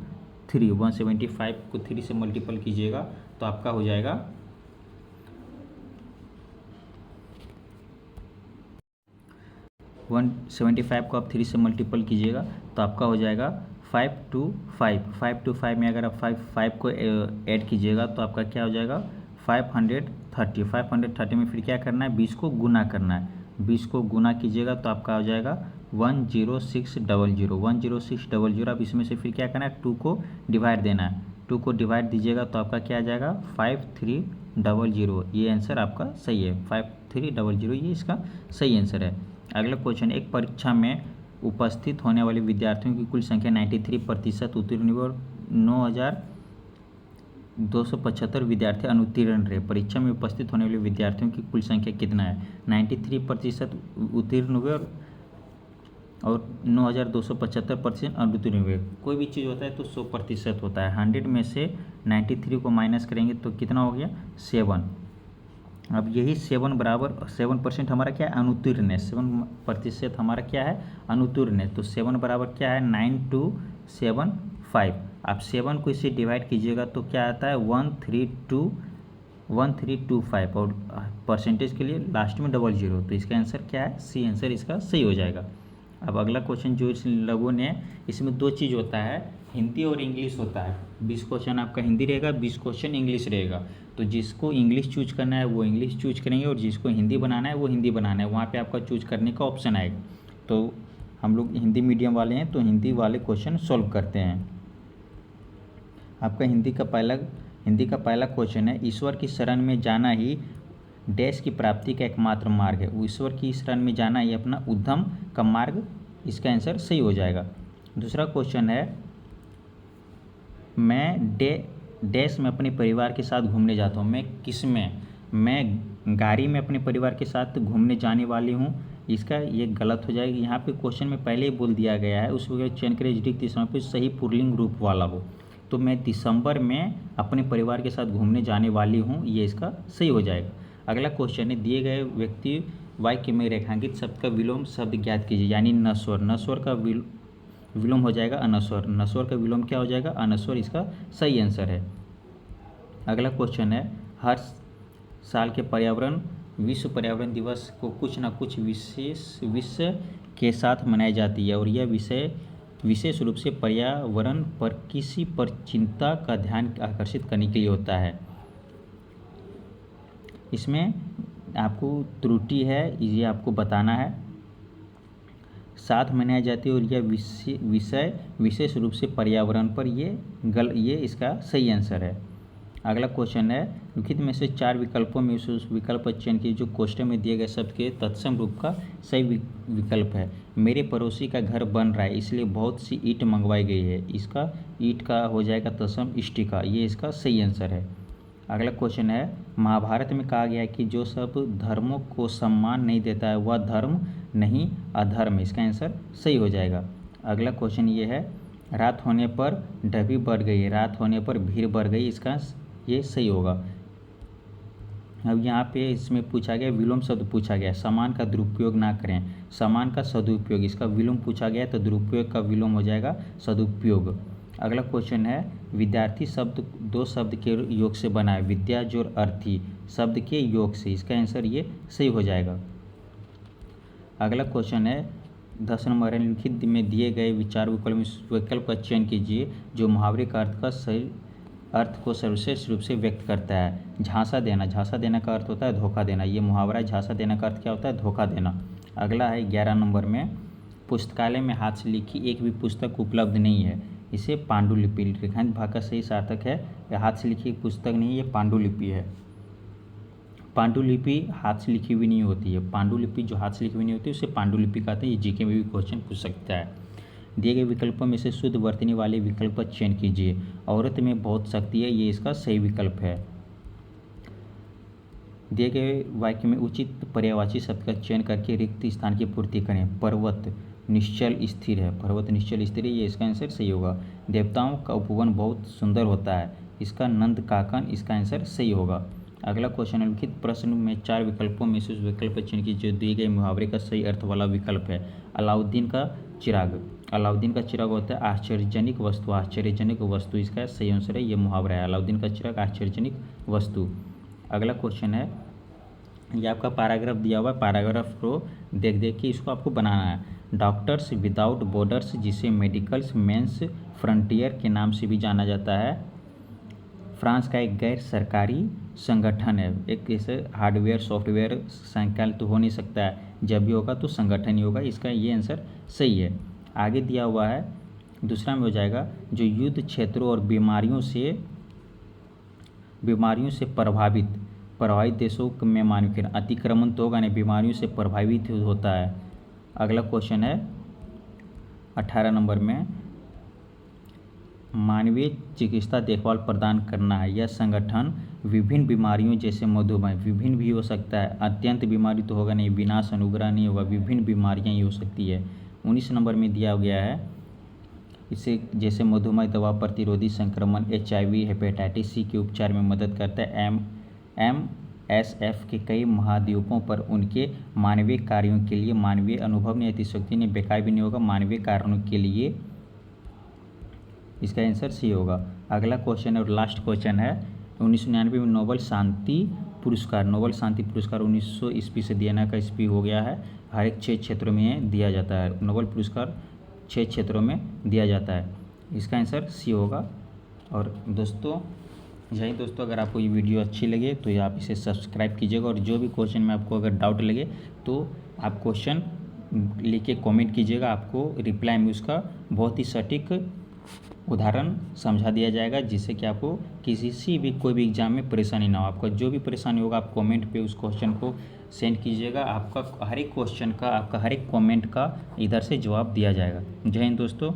3, 175 को 3 से मल्टीपल कीजिएगा तो आपका हो जाएगा 175 को आप 3 से मल्टीपल कीजिएगा तो आपका हो जाएगा 5 to 5 में अगर आप 5 को ऐड कीजिएगा तो आपका क्या हो जाएगा 530 में फिर क्या करना है 20 को गुना करना है, 20 को गुना कीजिएगा तो आपका हो जाएगा 10600, अब इसमें से फिर क्या करना है 2 को डिवाइड देना है, 2 को डिवाइड दीजिएगा तो आपका क्या आ जाएगा 5300, ये आंसर आपका सही है, 5300 ये इसका सही आंसर है। अगला क्वेश्चन, एक परीक्षा में उपस्थित होने वाले विद्यार्थियों की कुल संख्या 93% उत्तीर्ण हुए और 9275 विद्यार्थी अनुत्तीर्ण रहे। परीक्षा में उपस्थित होने वाले विद्यार्थियों की कुल संख्या कितना है, 93% उत्तीर्ण हुए और 9275% अनुत्तीर्ण हुए। कोई भी चीज़ होता है तो 100% होता है, 100 में से 93 को माइनस करेंगे तो कितना हो गया 7। अब यही 7% हमारा क्या है अनुत्तीर्ण है, 7% हमारा क्या है अनुत्तीर्ण है, तो 7 बराबर क्या है 9275। आप 7 को इसे डिवाइड कीजिएगा तो क्या आता है 1325 और परसेंटेज के लिए लास्ट में 00, तो इसका आंसर क्या है सी आंसर इसका सही हो जाएगा। अब अगला क्वेश्चन जो इस लोगों ने, इसमें 2 चीज़ होता है हिंदी और इंग्लिश होता है, 20 क्वेश्चन आपका हिंदी रहेगा, 20 क्वेश्चन इंग्लिश रहेगा, तो जिसको इंग्लिश चूज करना है वो इंग्लिश चूज करेंगे और जिसको हिंदी बनाना है वो हिंदी बनाना है, वहाँ पे आपका चूज करने का ऑप्शन आएगा। तो हम लोग हिंदी मीडियम वाले हैं तो हिंदी वाले क्वेश्चन सॉल्व करते हैं। आपका हिंदी का पहला क्वेश्चन है, ईश्वर की शरण में जाना ही डैश की प्राप्ति का एकमात्र मार्ग है। ईश्वर की शरण में जाना ही अपना उद्यम का मार्ग, इसका आंसर सही हो जाएगा। दूसरा क्वेश्चन है, मैं डैश में अपने परिवार के साथ घूमने जाता हूँ। मैं किस में, मैं गाड़ी में अपने परिवार के साथ घूमने जाने वाली हूँ, इसका ये गलत हो जाएगी। यहाँ पे क्वेश्चन में पहले ही बोल दिया गया है, उस वजह चयन करें यदि दिसंबर पे सही पुल्लिंग रूप वाला हो, तो मैं दिसंबर में अपने परिवार के साथ घूमने जाने वाली हूँ, ये इसका सही हो जाएगा। अगला क्वेश्चन है, दिए गए व्यक्ति वाक्य में रेखांकित शब्द का विलोम शब्द ज्ञात कीजिए, यानी नश्वर का विलोम हो जाएगा नश्वर का विलोम क्या हो जाएगा अनश्वर, इसका सही आंसर है। अगला क्वेश्चन है, हर साल के विश्व पर्यावरण दिवस को कुछ ना कुछ विशेष विषय के साथ मनाई जाती है और यह विशेष रूप से पर्यावरण पर किसी पर चिंता का ध्यान आकर्षित करने के लिए होता है। इसमें आपको त्रुटि है, ये आपको बताना है। साथ मनाई जाती है और यह विषय विशेष रूप से पर्यावरण पर, ये इसका सही आंसर है। अगला क्वेश्चन है, लिखित में से 4 विकल्पों में उस विकल्प चयन की जो कोष्ठक में दिए गए शब्द के तत्सम रूप का सही विकल्प है। मेरे पड़ोसी का घर बन रहा है इसलिए बहुत सी ईंट मंगवाई गई है, इसका ईंट का हो जाएगा तत्सम इष्टिका, ये इसका सही आंसर है। अगला क्वेश्चन है, महाभारत में कहा गया है कि जो सब धर्मों को सम्मान नहीं देता है वह धर्म नहीं अधर्म, इसका आंसर सही हो जाएगा। अगला क्वेश्चन ये है, रात होने पर ढबी बढ़ गई, रात होने पर भीड़ बढ़ गई, इसका ये सही होगा। अब यहाँ पे इसमें पूछा गया विलोम शब्द पूछा गया, समान का दुरुपयोग ना करें, समान का सदुपयोग, इसका विलोम पूछा गया तो दुरुपयोग का विलोम हो जाएगा सदुपयोग। अगला क्वेश्चन है, विद्यार्थी शब्द 2 शब्द के योग से बना है, विद्या जोड़ अर्थी शब्द के योग से, इसका आंसर ये सही हो जाएगा। अगला क्वेश्चन है, 10 नंबर निम्नलिखित में दिए गए विचार विकल्प का चयन कीजिए जो मुहावरे का अर्थ का सही अर्थ को सर्वश्रेष्ठ रूप से व्यक्त करता है। झांसा देना का अर्थ होता है धोखा देना, ये मुहावरा है। झांसा देना का अर्थ क्या होता है धोखा देना। अगला है 11 नंबर में, पुस्तकालय में हाथ से लिखी एक भी पुस्तक उपलब्ध नहीं है, इसे पांडुलिपि, रेखांकित भाग का सही सार्थक है, हाथ से लिखी पुस्तक नहीं, ये पांडुलिपि है। पांडुलिपि हाथ से लिखी हुई नहीं होती है, पांडुलिपि जो हाथ से लिखी हुई नहीं होती है उसे पांडुलिपि कहते हैं, ये जीके में भी क्वेश्चन पूछ सकता है। दिए गए विकल्पों में से शुद्ध वर्तनी वाले विकल्प का चयन कीजिए। औरत में बहुत शक्ति है, ये इसका सही विकल्प है। दिए गए वाक्य में उचित पर्यायवाची शब्द का चयन करके रिक्त स्थान की पूर्ति करें। पर्वत निश्चल स्थिर है, पर्वत निश्चल स्थिर है, ये इसका आंसर सही होगा। देवताओं का उपवन बहुत सुंदर होता है, इसका नंद काकन, इसका आंसर सही होगा। अगला क्वेश्चन, निम्नलिखित प्रश्न में 4 विकल्पों में से उस विकल्प का चयन कीजिए जो दिए गए मुहावरे का सही अर्थ वाला विकल्प है। अलाउद्दीन का चिराग, अलाउद्दीन का चिराग होता है आश्चर्यजनक वस्तु, आश्चर्यजनक वस्तु इसका सही आंसर है, ये मुहावरा है। अलाउद्दीन का चिराग आश्चर्यजनक वस्तु। अगला क्वेश्चन है, ये आपका पैराग्राफ दिया हुआ है, पैराग्राफ को देख देख के इसको आपको बनाना है। डॉक्टर्स विदाउट बॉर्डर्स, जिसे मेडिकल्स मेंस फ्रंटियर के नाम से भी जाना जाता है, फ्रांस का एक गैर सरकारी संगठन है। एक ऐसे हार्डवेयर सॉफ्टवेयर संकल्प तो हो नहीं सकता है, जब भी होगा तो संगठन ही होगा, इसका ये आंसर सही है। आगे दिया हुआ है, दूसरा में हो जाएगा, जो युद्ध क्षेत्रों और बीमारियों से प्रभावित देशों में मानवीकरण, अतिक्रमण तो होगा नहीं, बीमारियों से प्रभावित होता है। अगला क्वेश्चन है 18 नंबर में, मानवीय चिकित्सा देखभाल प्रदान करना है। यह संगठन विभिन्न बीमारियों जैसे मधुमेह, विभिन्न भी हो सकता है, अत्यंत बीमारी तो होगा नहीं, विनाश अनुग्रह नहीं होगा, विभिन्न बीमारियां ही हो सकती है। 19 नंबर में दिया गया है, इसे जैसे मधुमेह दवा प्रतिरोधी संक्रमण, HIV, हेपेटाइटिस C के उपचार में मदद करता है। MSF के कई महाद्वीपों पर उनके मानवीय कार्यों के लिए मानवीय अनुभव ने अतिशक्ति ने बेकार भी नहीं होगा, मानवीय कारणों के लिए, इसका आंसर सी होगा। अगला क्वेश्चन है और लास्ट क्वेश्चन है, 1999 में नोबेल शांति पुरस्कार 1900 ईस्वी से देने का ईस्वी हो गया है। हर एक 6 क्षेत्रों में दिया जाता है, नोबेल पुरस्कार 6 क्षेत्रों में दिया जाता है, इसका आंसर सी होगा। और दोस्तों यही दोस्तों, अगर आपको ये वीडियो अच्छी लगे तो आप इसे सब्सक्राइब कीजिएगा, और जो भी क्वेश्चन में आपको अगर डाउट लगे तो आप क्वेश्चन लिख के कॉमेंट कीजिएगा, आपको रिप्लाई में उसका बहुत ही सटीक उदाहरण समझा दिया जाएगा, जिससे कि आपको किसी भी कोई भी एग्जाम में परेशानी ना हो। आपका जो भी परेशानी होगा आप कमेंट पे उस क्वेश्चन को सेंड कीजिएगा, आपका हर एक क्वेश्चन का, आपका हर एक कमेंट का इधर से जवाब दिया जाएगा। जय हिंद दोस्तों।